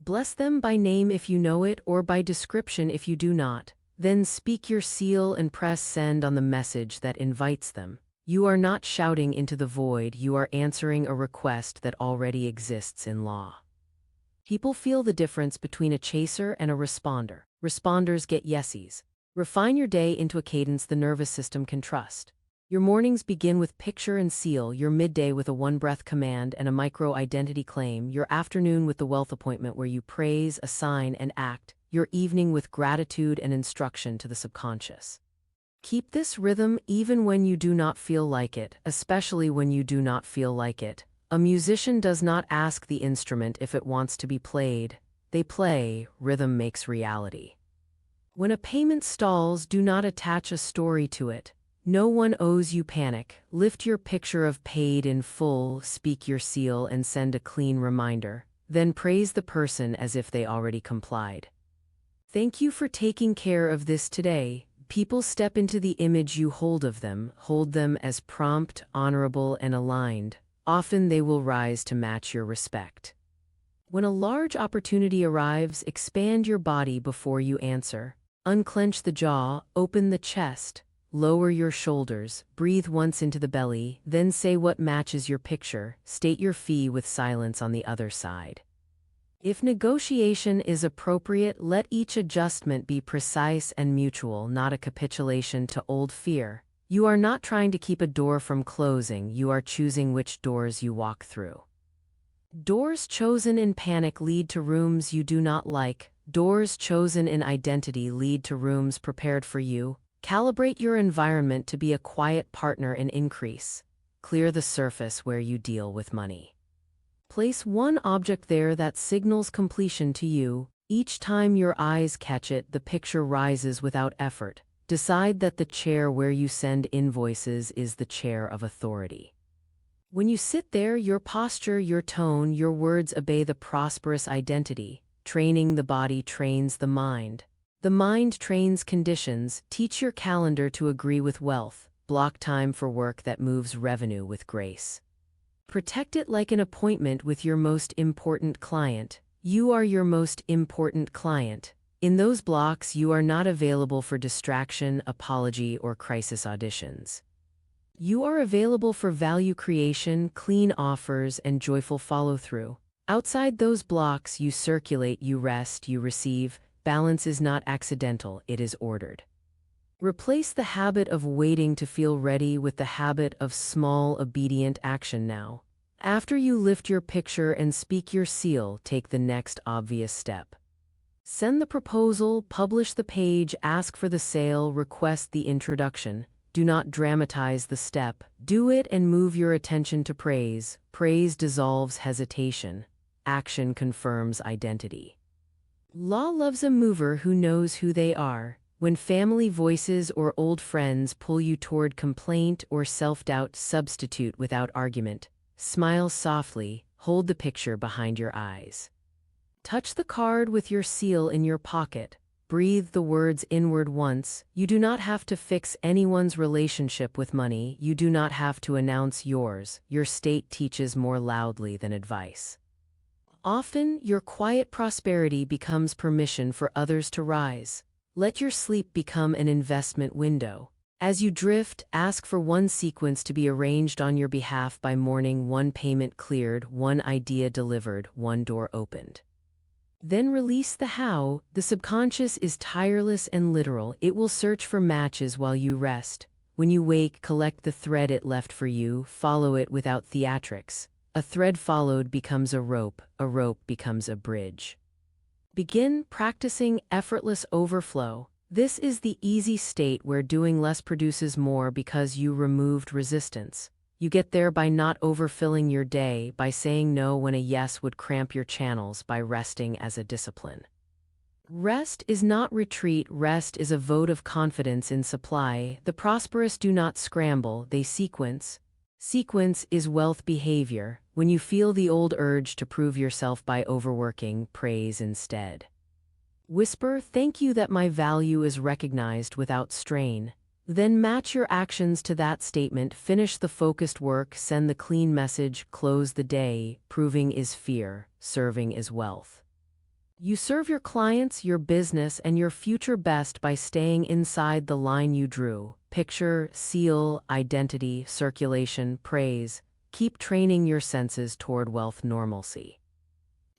Bless them by name if you know it, or by description if you do not. Then speak your seal and press send on the message that invites them. You are not shouting into the void, you are answering a request that already exists in law. People feel the difference between a chaser and a responder. Responders get yesies. Refine your day into a cadence the nervous system can trust. Your mornings begin with picture and seal, your midday with a one-breath command and a micro-identity claim, your afternoon with the wealth appointment where you praise, assign, and act, your evening with gratitude and instruction to the subconscious. Keep this rhythm even when you do not feel like it, especially when you do not feel like it. A musician does not ask the instrument if it wants to be played. They play. Rhythm makes reality. When a payment stalls, do not attach a story to it. No one owes you panic. Lift your picture of paid in full, speak your seal, and send a clean reminder. Then praise the person as if they already complied. Thank you for taking care of this today. People step into the image you hold of them. Hold them as prompt, honorable, and aligned. Often they will rise to match your respect. When a large opportunity arrives, expand your body before you answer. Unclench the jaw, open the chest, lower your shoulders, breathe once into the belly, then say what matches your picture. State your fee with silence on the other side. If negotiation is appropriate, let each adjustment be precise and mutual, not a capitulation to old fear. You are not trying to keep a door from closing, you are choosing which doors you walk through. Doors chosen in panic lead to rooms you do not like. Doors chosen in identity lead to rooms prepared for you. Calibrate your environment to be a quiet partner in increase. Clear the surface where you deal with money. Place one object there that signals completion to you. Each time your eyes catch it, the picture rises without effort. Decide that the chair where you send invoices is the chair of authority. When you sit there, your posture, your tone, your words obey the prosperous identity. Training the body trains the mind. The mind trains conditions. Teach your calendar to agree with wealth. Block time for work that moves revenue with grace. Protect it like an appointment with your most important client. You are your most important client. In those blocks, you are not available for distraction, apology, or crisis auditions. You are available for value creation, clean offers, and joyful follow-through. Outside those blocks, you circulate, you rest, you receive. Balance is not accidental, it is ordered. Replace the habit of waiting to feel ready with the habit of small, obedient action now. After you lift your picture and speak your seal, take the next obvious step. Send the proposal, publish the page, ask for the sale, request the introduction. Do not dramatize the step. Do it and move your attention to praise. Praise dissolves hesitation. Action confirms identity. Law loves a mover who knows who they are. When family voices or old friends pull you toward complaint or self-doubt, substitute without argument. Smile softly, hold the picture behind your eyes. Touch the card with your seal in your pocket. Breathe the words inward once. You do not have to fix anyone's relationship with money. You do not have to announce yours. Your state teaches more loudly than advice. Often, your quiet prosperity becomes permission for others to rise. Let your sleep become an investment window. As you drift, ask for one sequence to be arranged on your behalf by morning, one payment cleared, one idea delivered, one door opened. Then release the how. The subconscious is tireless and literal. It will search for matches while you rest. When you wake, collect the thread it left for you, follow it without theatrics. A thread followed becomes a rope becomes a bridge. Begin practicing effortless overflow. This is the easy state where doing less produces more because you removed resistance. You get there by not overfilling your day, by saying no when a yes would cramp your channels, by resting as a discipline. Rest is not retreat, rest is a vote of confidence in supply. The prosperous do not scramble, they sequence. Sequence is wealth behavior. When you feel the old urge to prove yourself by overworking, praise instead. Whisper, thank you that my value is recognized without strain. Then match your actions to that statement, finish the focused work, send the clean message, close the day. Proving is fear, serving is wealth. You serve your clients, your business, and your future best by staying inside the line you drew. Picture, seal, identity, circulation, praise. Keep training your senses toward wealth normalcy.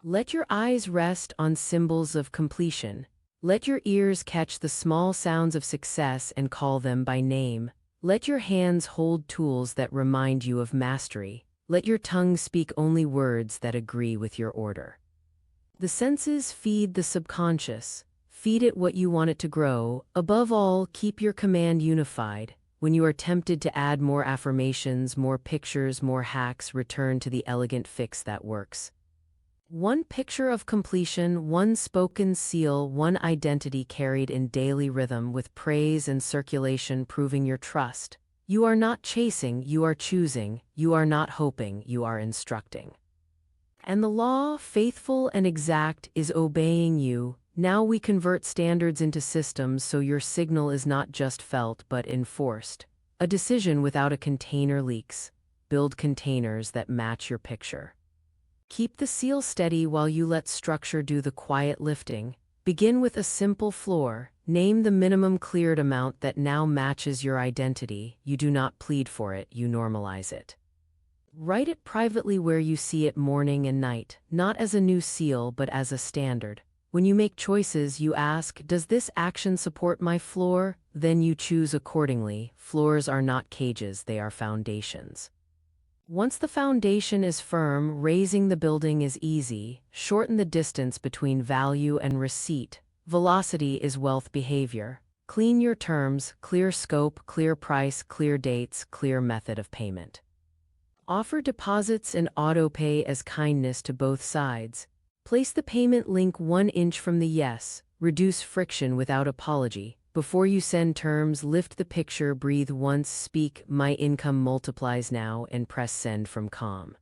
Let your eyes rest on symbols of completion. Let your ears catch the small sounds of success and call them by name. Let your hands hold tools that remind you of mastery. Let your tongue speak only words that agree with your order. The senses feed the subconscious. Feed it what you want it to grow. Above all, keep your command unified. When you are tempted to add more affirmations, more pictures, more hacks, return to the elegant fix that works. One picture of completion, one spoken seal, one identity carried in daily rhythm with praise and circulation proving your trust. You are not chasing, you are choosing. You are not hoping, you are instructing. And the law, faithful and exact, is obeying you. Now we convert standards into systems so your signal is not just felt but enforced. A decision without a container leaks. Build containers that match your picture. Keep the seal steady while you let structure do the quiet lifting. Begin with a simple floor. Name the minimum cleared amount that now matches your identity. You do not plead for it, you normalize it. Write it privately where you see it morning and night, not as a new seal but as a standard. When you make choices, you ask, does this action support my floor? Then you choose accordingly. Floors are not cages, they are foundations. Once the foundation is firm, raising the building is easy. Shorten the distance between value and receipt. Velocity is wealth behavior. Clean your terms, clear scope, clear price, clear dates, clear method of payment. Offer deposits and auto-pay as kindness to both sides. Place the payment link 1 inch from the yes. Reduce friction without apology. Before you send terms, lift the picture, breathe once, speak, my income multiplies now, and press send from calm.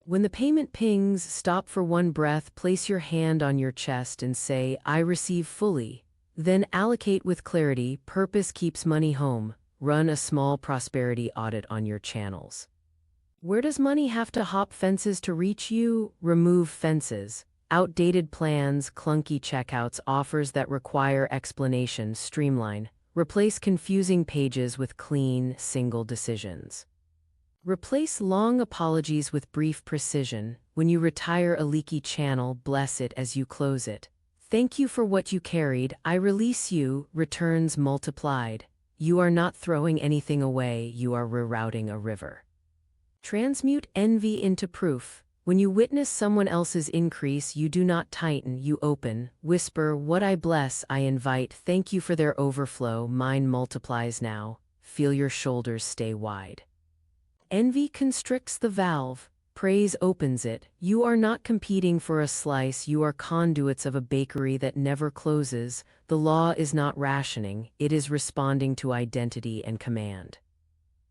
When the payment pings, stop for one breath, place your hand on your chest and say, I receive fully. Then allocate with clarity, purpose keeps money home. Run a small prosperity audit on your channels. Where does money have to hop fences to reach you? Remove fences. Outdated plans, clunky checkouts, offers that require explanation, streamline. Replace confusing pages with clean, single decisions. Replace long apologies with brief precision. When you retire a leaky channel, bless it as you close it. Thank you for what you carried, I release you, returns multiplied. You are not throwing anything away, you are rerouting a river. Transmute envy into proof. When you witness someone else's increase, you do not tighten, you open. Whisper, what I bless, I invite. Thank you for their overflow, mine multiplies now. Feel your shoulders stay wide. Envy constricts the valve. Praise opens it. You are not competing for a slice, you are conduits of a bakery that never closes. The law is not rationing, it is responding to identity and command.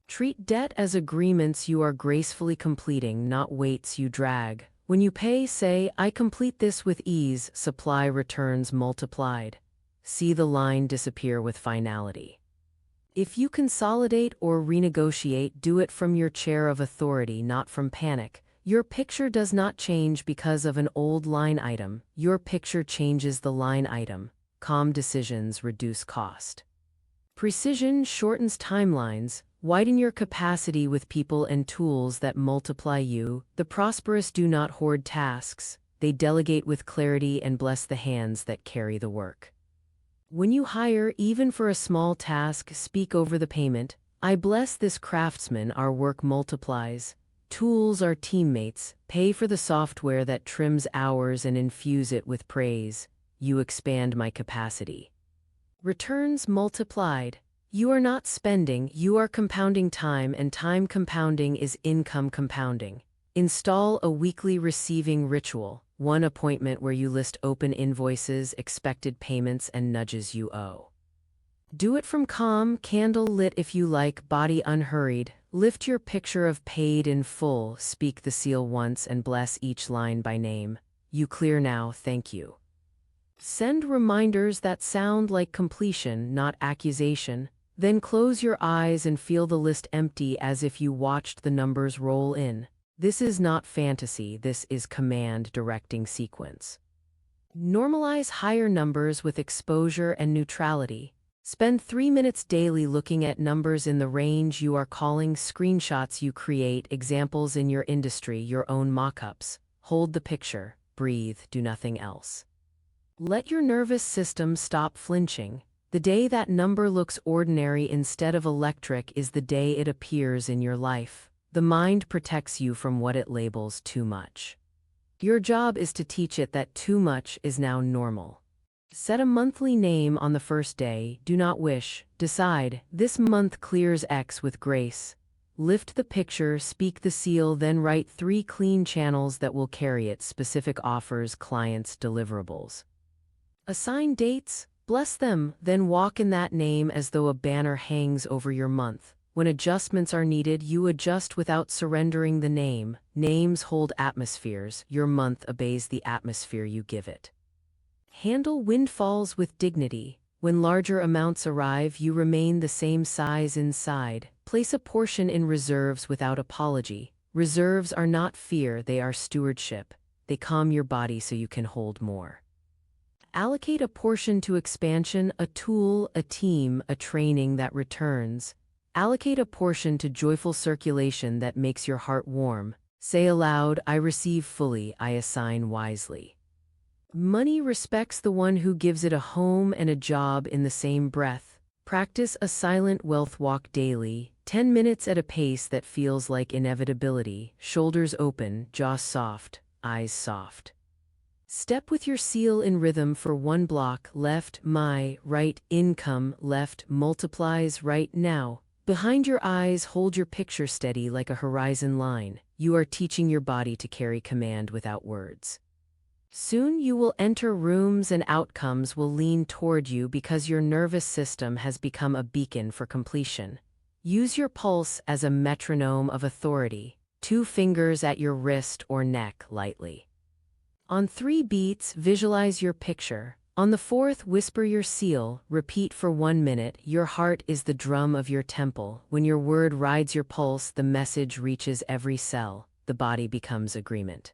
Treat debt as agreements you are gracefully completing, not weights you drag. When you pay, say, I complete this with ease, supply returns multiplied. See the line disappear with finality. If you consolidate or renegotiate, do it from your chair of authority, not from panic. Your picture does not change because of an old line item. Your picture changes the line item. Calm decisions reduce cost. Precision shortens timelines. Widen your capacity with people and tools that multiply you. The prosperous do not hoard tasks. They delegate with clarity and bless the hands that carry the work. When you hire, even for a small task, speak over the payment. I bless this craftsman, our work multiplies. Tools are teammates. Pay for the software that trims hours and infuse it with praise. You expand my capacity. Returns multiplied. You are not spending, you are compounding time, and time compounding is income compounding. Install a weekly receiving ritual, one appointment where you list open invoices, expected payments, and nudges you owe. Do it from calm, candle lit if you like, body unhurried. Lift your picture of paid in full, speak the seal once and bless each line by name. You clear now, thank you. Send reminders that sound like completion, not accusation. Then close your eyes and feel the list empty as if you watched the numbers roll in. This is not fantasy, this is command directing sequence. Normalize higher numbers with exposure and neutrality. Spend 3 minutes daily looking at numbers in the range you are calling, screenshots you create, examples in your industry, your own mock-ups. Hold the picture, breathe, do nothing else. Let your nervous system stop flinching. The day that number looks ordinary instead of electric is the day it appears in your life. The mind protects you from what it labels too much. Your job is to teach it that too much is now normal. Set a monthly name on the first day, do not wish, decide, this month clears X with grace. Lift the picture, speak the seal, then write 3 clean channels that will carry it, specific offers, clients, deliverables. Assign dates, bless them, then walk in that name as though a banner hangs over your month. When adjustments are needed, you adjust without surrendering the name. Names hold atmospheres, your month obeys the atmosphere you give it. Handle windfalls with dignity. When larger amounts arrive, you remain the same size inside. Place a portion in reserves without apology. Reserves are not fear, they are stewardship. They calm your body so you can hold more. Allocate a portion to expansion, a tool, a team, a training that returns. Allocate a portion to joyful circulation that makes your heart warm. Say aloud, I receive fully, I assign wisely. Money respects the one who gives it a home and a job in the same breath. Practice a silent wealth walk daily, 10 minutes at a pace that feels like inevitability, shoulders open, jaw soft, eyes soft. Step with your seal in rhythm for 1 block, left, my, right, income, left, multiplies, right, now. Behind your eyes, hold your picture steady like a horizon line. You are teaching your body to carry command without words. Soon you will enter rooms and outcomes will lean toward you because your nervous system has become a beacon for completion. Use your pulse as a metronome of authority, 2 fingers at your wrist or neck lightly. On 3 beats, visualize your picture. On the 4th, whisper your seal, repeat for 1 minute. Your heart is the drum of your temple. When your word rides your pulse, the message reaches every cell. The body becomes agreement.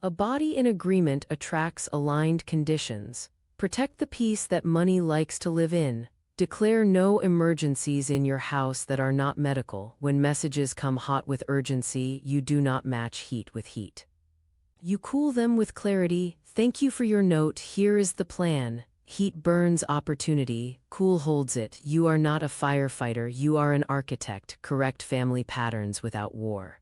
A body in agreement attracts aligned conditions. Protect the peace that money likes to live in. Declare no emergencies in your house that are not medical. When messages come hot with urgency, you do not match heat with heat. You cool them with clarity. Thank you for your note, here is the plan. Heat burns opportunity, cool holds it. You are not a firefighter, you are an architect. Correct family patterns without war.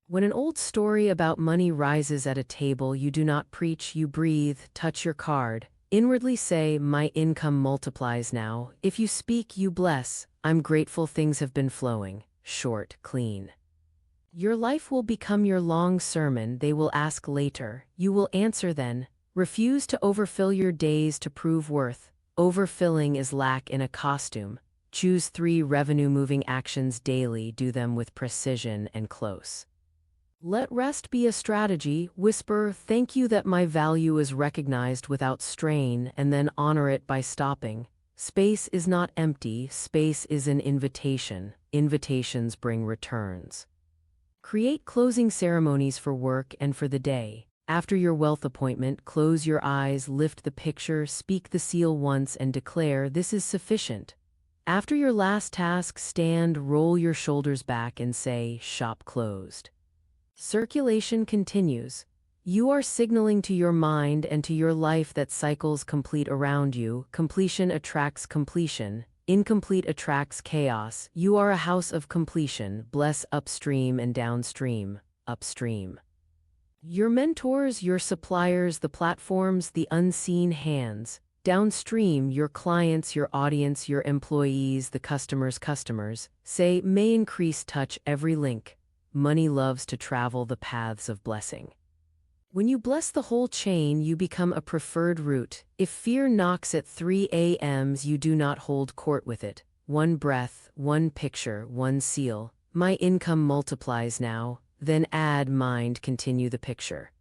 When an old story about money rises at a table, you do not preach, you breathe, touch your card. Inwardly say, my income multiplies now. If you speak, you bless. I'm grateful things have been flowing. Short, clean. Your life will become your long sermon. They will ask later. You will answer then. Refuse to overfill your days to prove worth. Overfilling is lack in a costume. Choose 3 revenue-moving actions daily. Do them with precision and close. Let rest be a strategy. Whisper, thank you that my value is recognized without strain, and then honor it by stopping. Space is not empty. Space is an invitation. Invitations bring returns. Create closing ceremonies for work and for the day. After your wealth appointment, close your eyes, lift the picture, speak the seal once, and declare, this is sufficient. After your last task, stand, roll your shoulders back, and say, shop closed. Circulation continues. You are signaling to your mind and to your life that cycles complete around you. Completion attracts completion. Incomplete attracts chaos. You are a house of completion. Bless upstream and downstream. Upstream. Your mentors, your suppliers, the platforms, the unseen hands. Downstream, your clients, your audience, your employees, the customers say, may increase touch every link. Money loves to travel the paths of blessing. When you bless the whole chain, you become a preferred route. If fear knocks at 3 a.m., you do not hold court with it. One breath, one picture, one seal. My income multiplies now. Then add mind, continue the picture.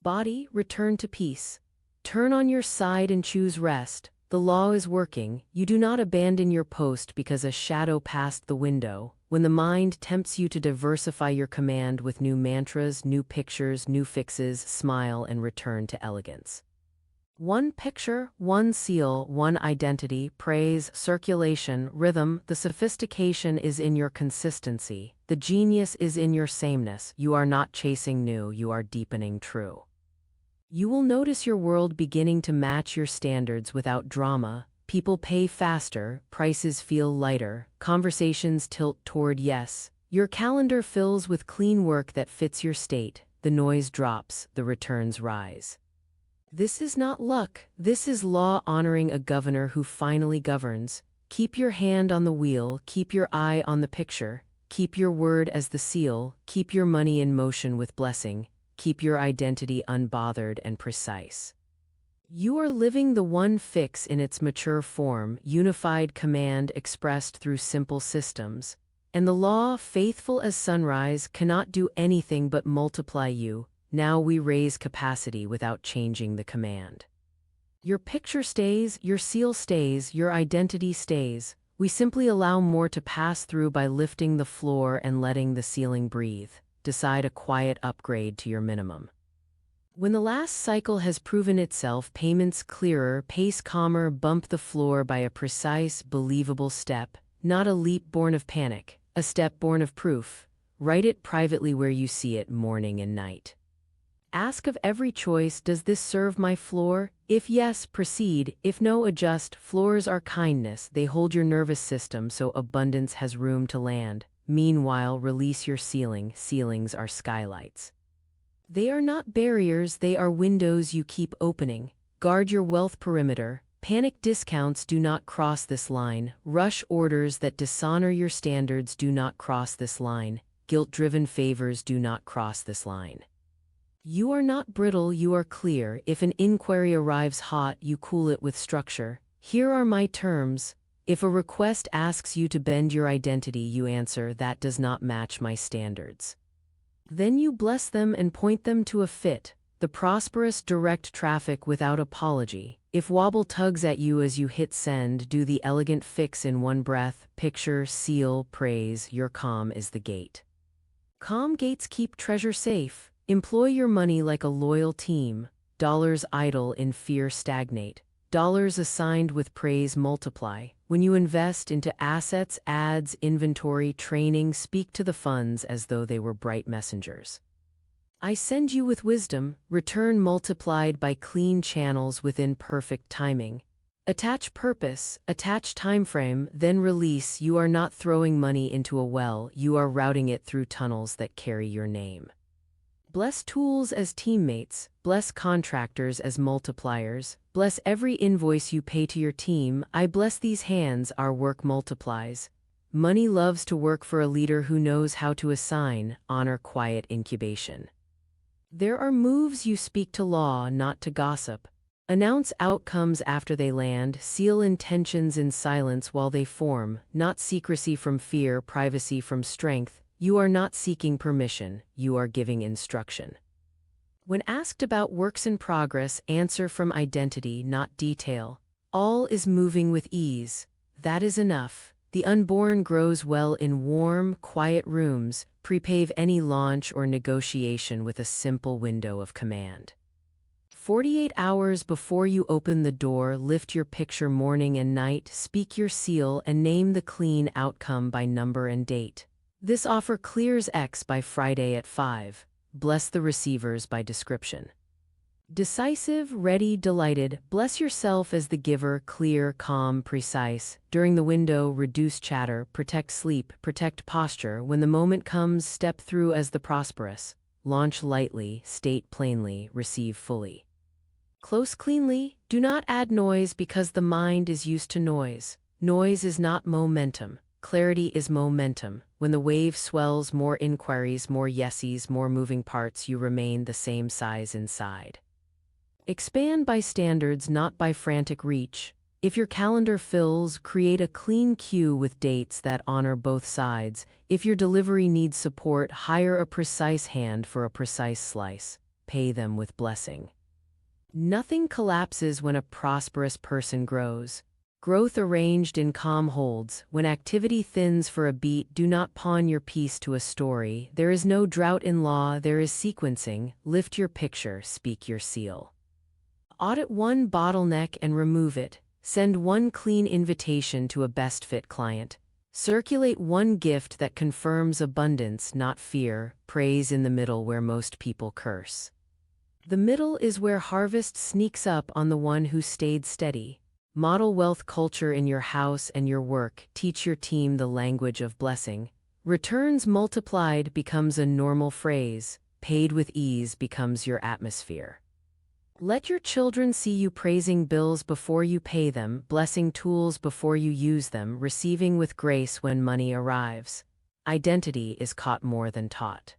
Body, return to peace. Turn on your side and choose rest. The law is working. You do not abandon your post because a shadow passed the window. When the mind tempts you to diversify your command with new mantras, new pictures, new fixes, smile and return to elegance. One picture, one seal, one identity, praise, circulation, rhythm. The sophistication is in your consistency. The genius is in your sameness. You are not chasing new, you are deepening true. You will notice your world beginning to match your standards without drama. People pay faster, prices feel lighter, conversations tilt toward yes. Your calendar fills with clean work that fits your state. The noise drops, the returns rise. This is not luck, this is law honoring a governor who finally governs. Keep your hand on the wheel, keep your eye on the picture, keep your word as the seal, keep your money in motion with blessing. Keep your identity unbothered and precise. You are living the one fix in its mature form, unified command expressed through simple systems. And the law, faithful as sunrise, cannot do anything but multiply you. Now we raise capacity without changing the command. Your picture stays, your seal stays, your identity stays. We simply allow more to pass through by lifting the floor and letting the ceiling breathe. Decide a quiet upgrade to your minimum. When the last cycle has proven itself, payments clearer, pace calmer, bump the floor by a precise, believable step, not a leap born of panic, a step born of proof. Write it privately where you see it morning and night. Ask of every choice, does this serve my floor? If yes, proceed. If no, adjust. Floors are kindness, they hold your nervous system so abundance has room to land. Meanwhile, release your ceiling. Ceilings are skylights. They are not barriers, they are windows you keep opening. Guard your wealth perimeter. Panic discounts do not cross this line. Rush orders that dishonor your standards do not cross this line. Guilt-driven favors do not cross this line. You are not brittle, you are clear. If an inquiry arrives hot, you cool it with structure. Here are my terms. If a request asks you to bend your identity, you answer, that does not match my standards. Then you bless them and point them to a fit. The prosperous direct traffic without apology. If wobble tugs at you as you hit send, do the elegant fix in one breath. Picture, seal, praise, your calm is the gate. Calm gates keep treasure safe. Employ your money like a loyal team. Dollars idle in fear stagnate. Dollars assigned with praise multiply. When you invest into assets, ads, inventory, training, speak to the funds as though they were bright messengers. I send you with wisdom, return multiplied by clean channels within perfect timing. Attach purpose, attach timeframe, then release. You are not throwing money into a well, you are routing it through tunnels that carry your name. Bless tools as teammates, bless contractors as multipliers, bless every invoice you pay to your team. I bless these hands, our work multiplies. Money loves to work for a leader who knows how to assign, honor quiet incubation. There are moves you speak to law, not to gossip. Announce outcomes after they land, seal intentions in silence while they form, not secrecy from fear, privacy from strength. You are not seeking permission, you are giving instruction. When asked about works in progress, answer from identity, not detail. All is moving with ease. That is enough. The unborn grows well in warm, quiet rooms. Prepave any launch or negotiation with a simple window of command. 48 hours before you open the door, lift your picture morning and night, speak your seal, and name the clean outcome by number and date. This offer clears X by Friday at 5. Bless the receivers by description. Decisive, ready, delighted. Bless yourself as the giver, clear, calm, precise. During the window, reduce chatter, protect sleep, protect posture. When the moment comes, step through as the prosperous. Launch lightly, state plainly, receive fully. Close cleanly, do not add noise because the mind is used to noise. Noise is not momentum. Clarity is momentum. When the wave swells, more inquiries, more yeses, more moving parts, you remain the same size inside. Expand by standards, not by frantic reach. If your calendar fills, create a clean queue with dates that honor both sides. If your delivery needs support, hire a precise hand for a precise slice. Pay them with blessing. Nothing collapses when a prosperous person grows. Growth arranged in calm holds. When activity thins for a beat, do not pawn your piece to a story. There is no drought in law, there is sequencing. Lift your picture, speak your seal. Audit one bottleneck and remove it. Send one clean invitation to a best fit client. Circulate one gift that confirms abundance, not fear. Praise in the middle where most people curse. The middle is where harvest sneaks up on the one who stayed steady. Model wealth culture in your house and your work. Teach your team the language of blessing. Returns multiplied becomes a normal phrase. Paid with ease becomes your atmosphere. Let your children see you praising bills before you pay them, blessing tools before you use them, receiving with grace when money arrives. Identity is caught more than taught.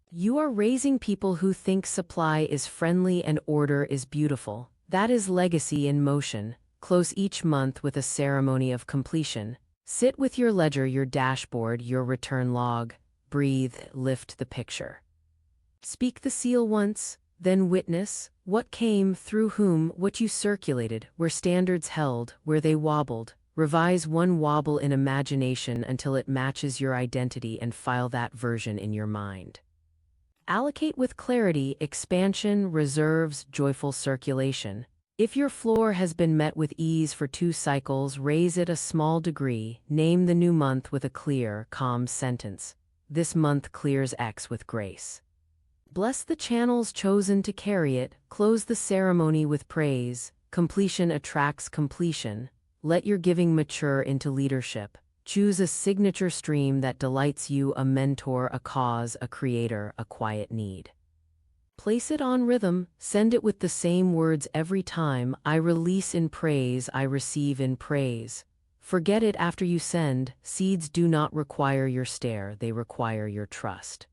You are raising people who think supply is friendly and order is beautiful. That is legacy in motion. Close each month with a ceremony of completion. Sit with your ledger, your dashboard, your return log. Breathe, lift the picture. Speak the seal once, then witness what came, through whom, what you circulated, where standards held, where they wobbled. Revise one wobble in imagination until it matches your identity and file that version in your mind. Allocate with clarity, expansion, reserves, joyful circulation. If your floor has been met with ease for 2 cycles, raise it a small degree. Name the new month with a clear, calm sentence. This month clears X with grace. Bless the channels chosen to carry it. Close the ceremony with praise. Completion attracts completion. Let your giving mature into leadership. Choose a signature stream that delights you, a mentor, a cause, a creator, a quiet need. Place it on rhythm, send it with the same words every time. I release in praise, I receive in praise. Forget it after you send. Seeds do not require your stare, they require your trust.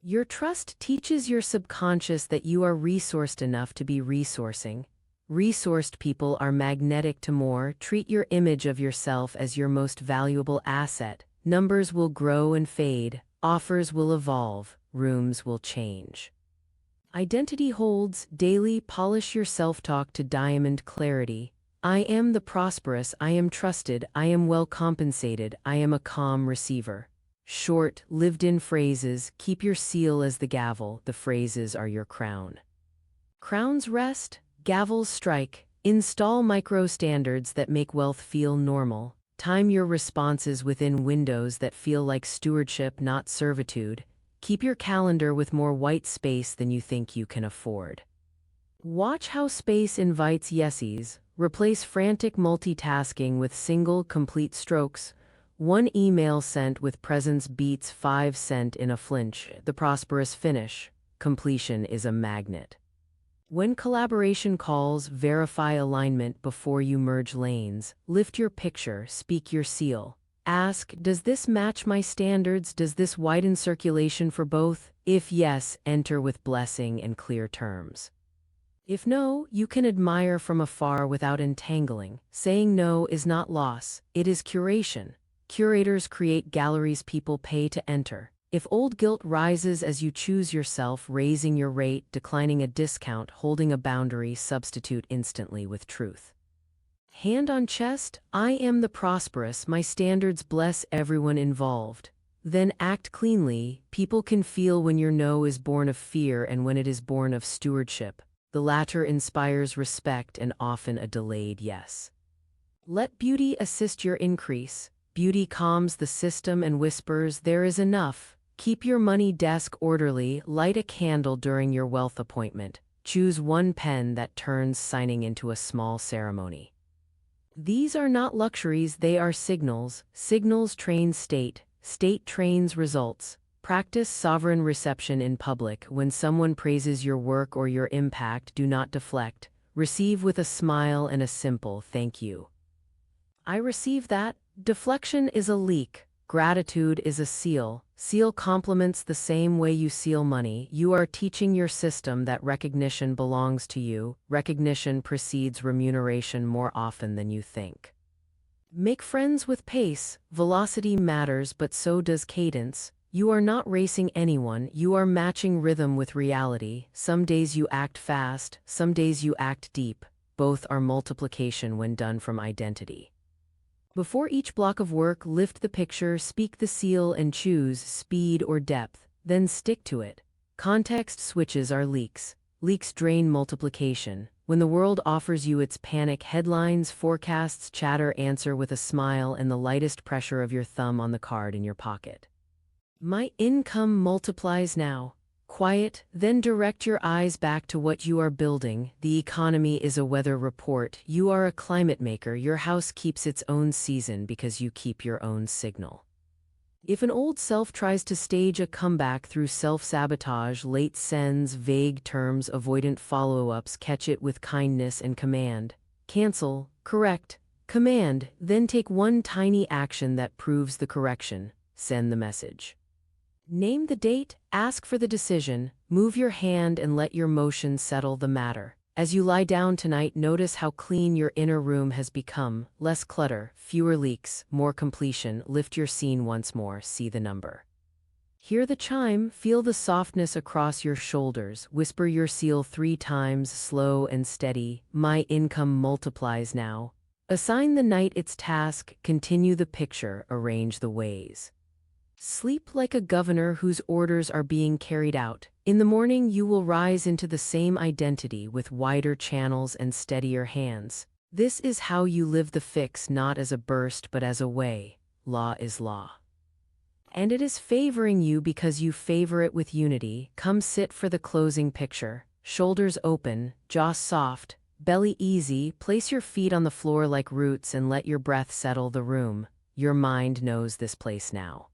Your trust teaches your subconscious that you are resourced enough to be resourcing. Resourced people are magnetic to more. Treat your image of yourself as your most valuable asset. Numbers will grow and fade. Offers will evolve. Rooms will change. Identity holds. Daily polish your self-talk to diamond clarity. I am the prosperous. I am trusted. I am well compensated. I am a calm receiver. Short, lived-in phrases. Keep your seal as the gavel. The phrases are your crown. Crowns rest. Gavels strike. Install micro-standards that make wealth feel normal. Time your responses within windows that feel like stewardship, not servitude. Keep your calendar with more white space than you think you can afford. Watch how space invites yeses. Replace frantic multitasking with single, complete strokes. One email sent with presence beats 5 sent in a flinch. The prosperous finish. Completion is a magnet. When collaboration calls, verify alignment before you merge lanes. Lift your picture, speak your seal. Ask, does this match my standards? Does this widen circulation for both? If yes, enter with blessing and clear terms. If no, you can admire from afar without entangling. Saying no is not loss, it is curation. Curators create galleries people pay to enter. If old guilt rises as you choose yourself, raising your rate, declining a discount, holding a boundary, substitute instantly with truth. Hand on chest, I am the prosperous, my standards bless everyone involved. Then act cleanly. People can feel when your no is born of fear and when it is born of stewardship. The latter inspires respect and often a delayed yes. Let beauty assist your increase. Beauty calms the system and whispers, there is enough. Keep your money desk orderly. Light a candle during your wealth appointment. Choose one pen that turns signing into a small ceremony. These are not luxuries, they are signals. Signals train state. State trains results. Practice sovereign reception in public. When someone praises your work or your impact, do not deflect. Receive with a smile and a simple thank you. I receive that. Deflection is a leak. Gratitude is a seal. Seal compliments the same way you seal money. You are teaching your system that recognition belongs to you. Recognition precedes remuneration more often than you think. Make friends with pace. Velocity matters, but so does cadence. You are not racing anyone, you are matching rhythm with reality. Some days you act fast, some days you act deep. Both are multiplication when done from identity. Before each block of work, lift the picture, speak the seal, and choose speed or depth, then stick to it. Context switches are leaks. Leaks drain multiplication. When the world offers you its panic headlines, forecasts, chatter, answer with a smile and the lightest pressure of your thumb on the card in your pocket. My income multiplies now. Quiet, then direct your eyes back to what you are building. The economy is a weather report. You are a climate maker. Your house keeps its own season because you keep your own signal. If an old self tries to stage a comeback through self-sabotage, late sends, vague terms, avoidant follow-ups, catch it with kindness and command. Cancel, correct, command, then take one tiny action that proves the correction. Send the message. Name the date, ask for the decision, move your hand and let your motion settle the matter. As you lie down tonight, notice how clean your inner room has become. Less clutter, fewer leaks, more completion. Lift your scene once more, see the number. Hear the chime, feel the softness across your shoulders. Whisper your seal 3 times, slow and steady. My income multiplies now. Assign the night its task, continue the picture, arrange the ways. Sleep like a governor whose orders are being carried out. In the morning you will rise into the same identity with wider channels and steadier hands. This is how you live the fix, not as a burst but as a way. Law is law. And it is favoring you because you favor it with unity. Come sit for the closing picture. Shoulders open, jaw soft, belly easy. Place your feet on the floor like roots and let your breath settle the room. Your mind knows this place now.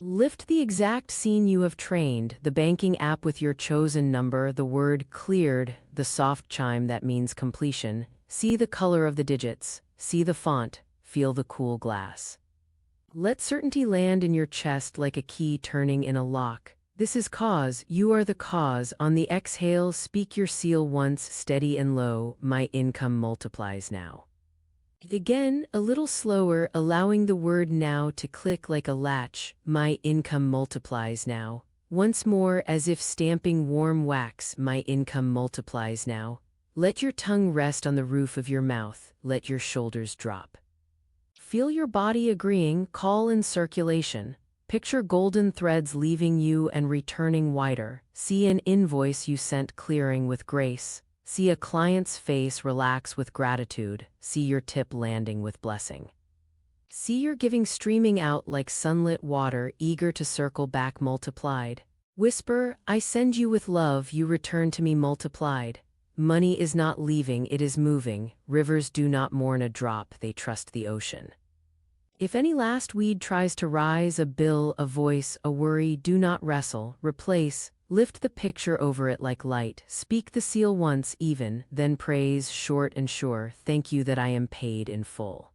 Lift the exact scene you have trained, the banking app with your chosen number, the word cleared, the soft chime that means completion. See the color of the digits, see the font, feel the cool glass. Let certainty land in your chest like a key turning in a lock. This is cause, you are the cause. On the exhale, speak your seal once, steady and low. My income multiplies now. Again, a little slower, allowing the word now to click like a latch. My income multiplies now. Once more, as if stamping warm wax. My income multiplies now. Let your tongue rest on the roof of your mouth. Let your shoulders drop. Feel your body agreeing. Call in circulation. Picture golden threads leaving you and returning wider. See an invoice you sent clearing with grace. See a client's face relax with gratitude. See your tip landing with blessing. See your giving streaming out like sunlit water, eager to circle back multiplied. Whisper, I send you with love, you return to me multiplied. Money is not leaving, it is moving. Rivers do not mourn a drop, they trust the ocean. If any last weed tries to rise, a bill, a voice, a worry, do not wrestle, replace. Lift the picture over it like light. Speak the seal once even, then praise, short and sure. Thank you that I am paid in full.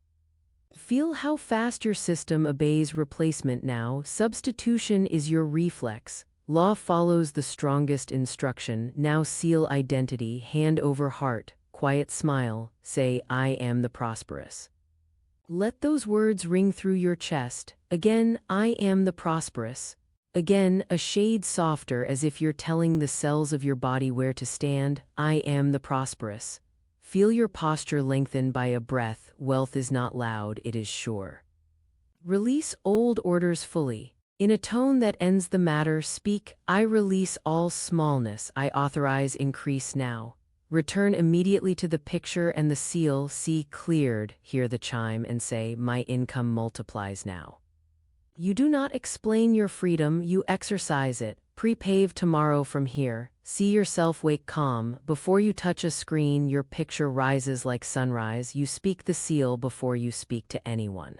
Feel how fast your system obeys replacement now. Substitution is your reflex. Law follows the strongest instruction. Now seal identity, hand over heart, quiet smile. Say, I am the prosperous. Let those words ring through your chest. Again, I am the prosperous. Again, a shade softer, as if you're telling the cells of your body where to stand. I am the prosperous. Feel your posture lengthen by a breath. Wealth is not loud, it is sure. Release old orders fully. In a tone that ends the matter, speak, I release all smallness, I authorize increase now. Return immediately to the picture and the seal, see cleared, hear the chime and say, my income multiplies now. You do not explain your freedom, you exercise it. Prepave tomorrow from here. See yourself wake calm. Before you touch a screen, your picture rises like sunrise. You speak the seal before you speak to anyone.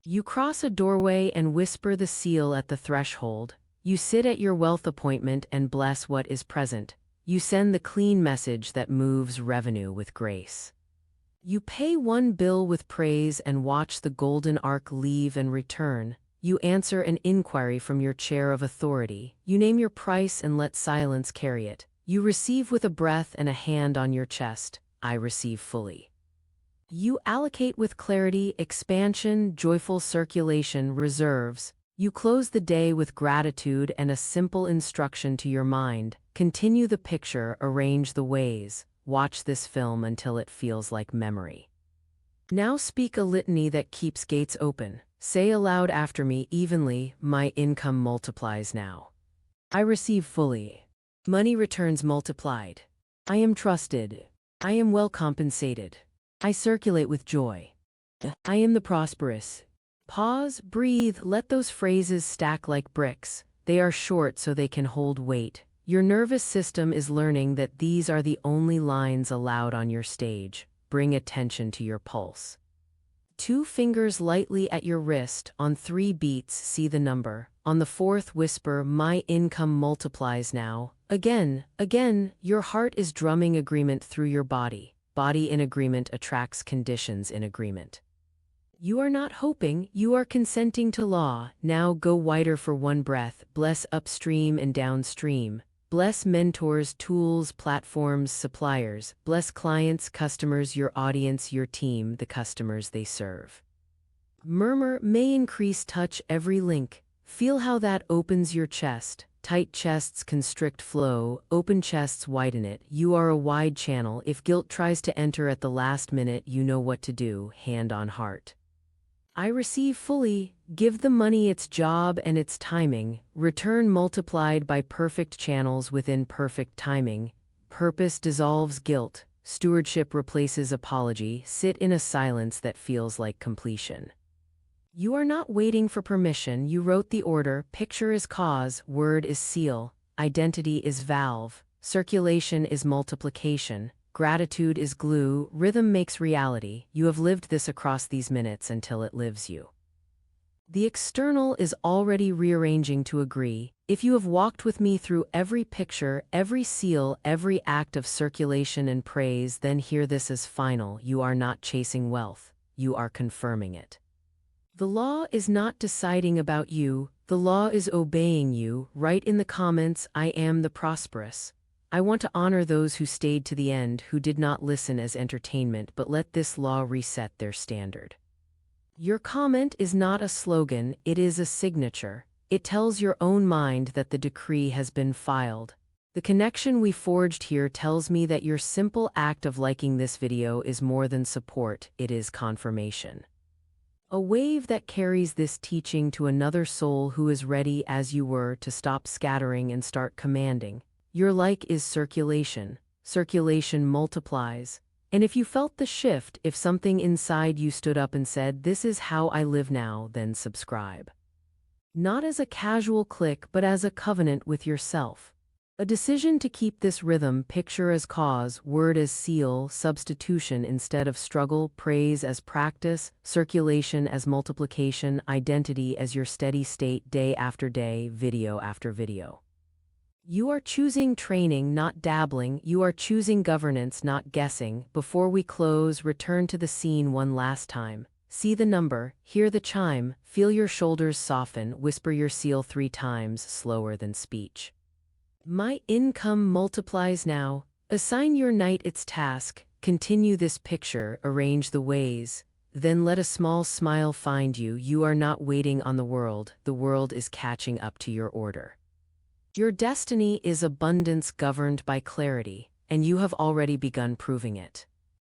You cross a doorway and whisper the seal at the threshold. You sit at your wealth appointment and bless what is present. You send the clean message that moves revenue with grace. You pay one bill with praise and watch the golden arc leave and return. You answer an inquiry from your chair of authority. You name your price and let silence carry it. You receive with a breath and a hand on your chest. I receive fully. You allocate with clarity, expansion, joyful circulation, reserves. You close the day with gratitude and a simple instruction to your mind. Continue the picture, arrange the ways. Watch this film until it feels like memory. Now speak a litany that keeps gates open. Say aloud after me evenly, my income multiplies now. I receive fully. Money returns multiplied. I am trusted. I am well compensated. I circulate with joy. I am the prosperous. Pause, breathe, let those phrases stack like bricks. They are short so they can hold weight. Your nervous system is learning that these are the only lines allowed on your stage. Bring attention to your pulse. 2 fingers lightly at your wrist. On 3 beats, see the number. On the 4th, whisper, my income multiplies now. Again, your heart is drumming agreement through your body. Body in agreement attracts conditions in agreement. You are not hoping, you are consenting to law. Now go wider for one breath. Bless upstream and downstream. Bless mentors, tools, platforms, suppliers. Bless clients, customers, your audience, your team, the customers they serve. Murmur may increase, touch every link. Feel how that opens your chest. Tight chests constrict flow, open chests widen it. You are a wide channel. If guilt tries to enter at the last minute, you know what to do, hand on heart. I receive fully, give the money its job and its timing, return multiplied by perfect channels within perfect timing. Purpose dissolves guilt, stewardship replaces apology. Sit in a silence that feels like completion. You are not waiting for permission, you wrote the order. Picture is cause, word is seal, identity is valve, circulation is multiplication. Gratitude is glue, rhythm makes reality. You have lived this across these minutes until it lives you. The external is already rearranging to agree. If you have walked with me through every picture, every seal, every act of circulation and praise, then hear this as final. You are not chasing wealth, you are confirming it. The law is not deciding about you, the law is obeying you. Write in the comments, I am the prosperous. I want to honor those who stayed to the end, who did not listen as entertainment, but let this law reset their standard. Your comment is not a slogan, it is a signature. It tells your own mind that the decree has been filed. The connection we forged here tells me that your simple act of liking this video is more than support, it is confirmation. A wave that carries this teaching to another soul who is ready as you were to stop scattering and start commanding. Your like is circulation. Circulation multiplies. And if you felt the shift, if something inside you stood up and said, this is how I live now, then subscribe. Not as a casual click, but as a covenant with yourself. A decision to keep this rhythm, picture as cause, word as seal, substitution instead of struggle, praise as practice, circulation as multiplication, identity as your steady state day after day, video after video. You are choosing training, not dabbling. You are choosing governance, not guessing. Before we close, return to the scene one last time. See the number, hear the chime, feel your shoulders soften, whisper your seal 3 times, slower than speech. My income multiplies now. Assign your night its task. Continue this picture, arrange the ways. Then let a small smile find you. You are not waiting on the world is catching up to your order. Your destiny is abundance governed by clarity, and you have already begun proving it.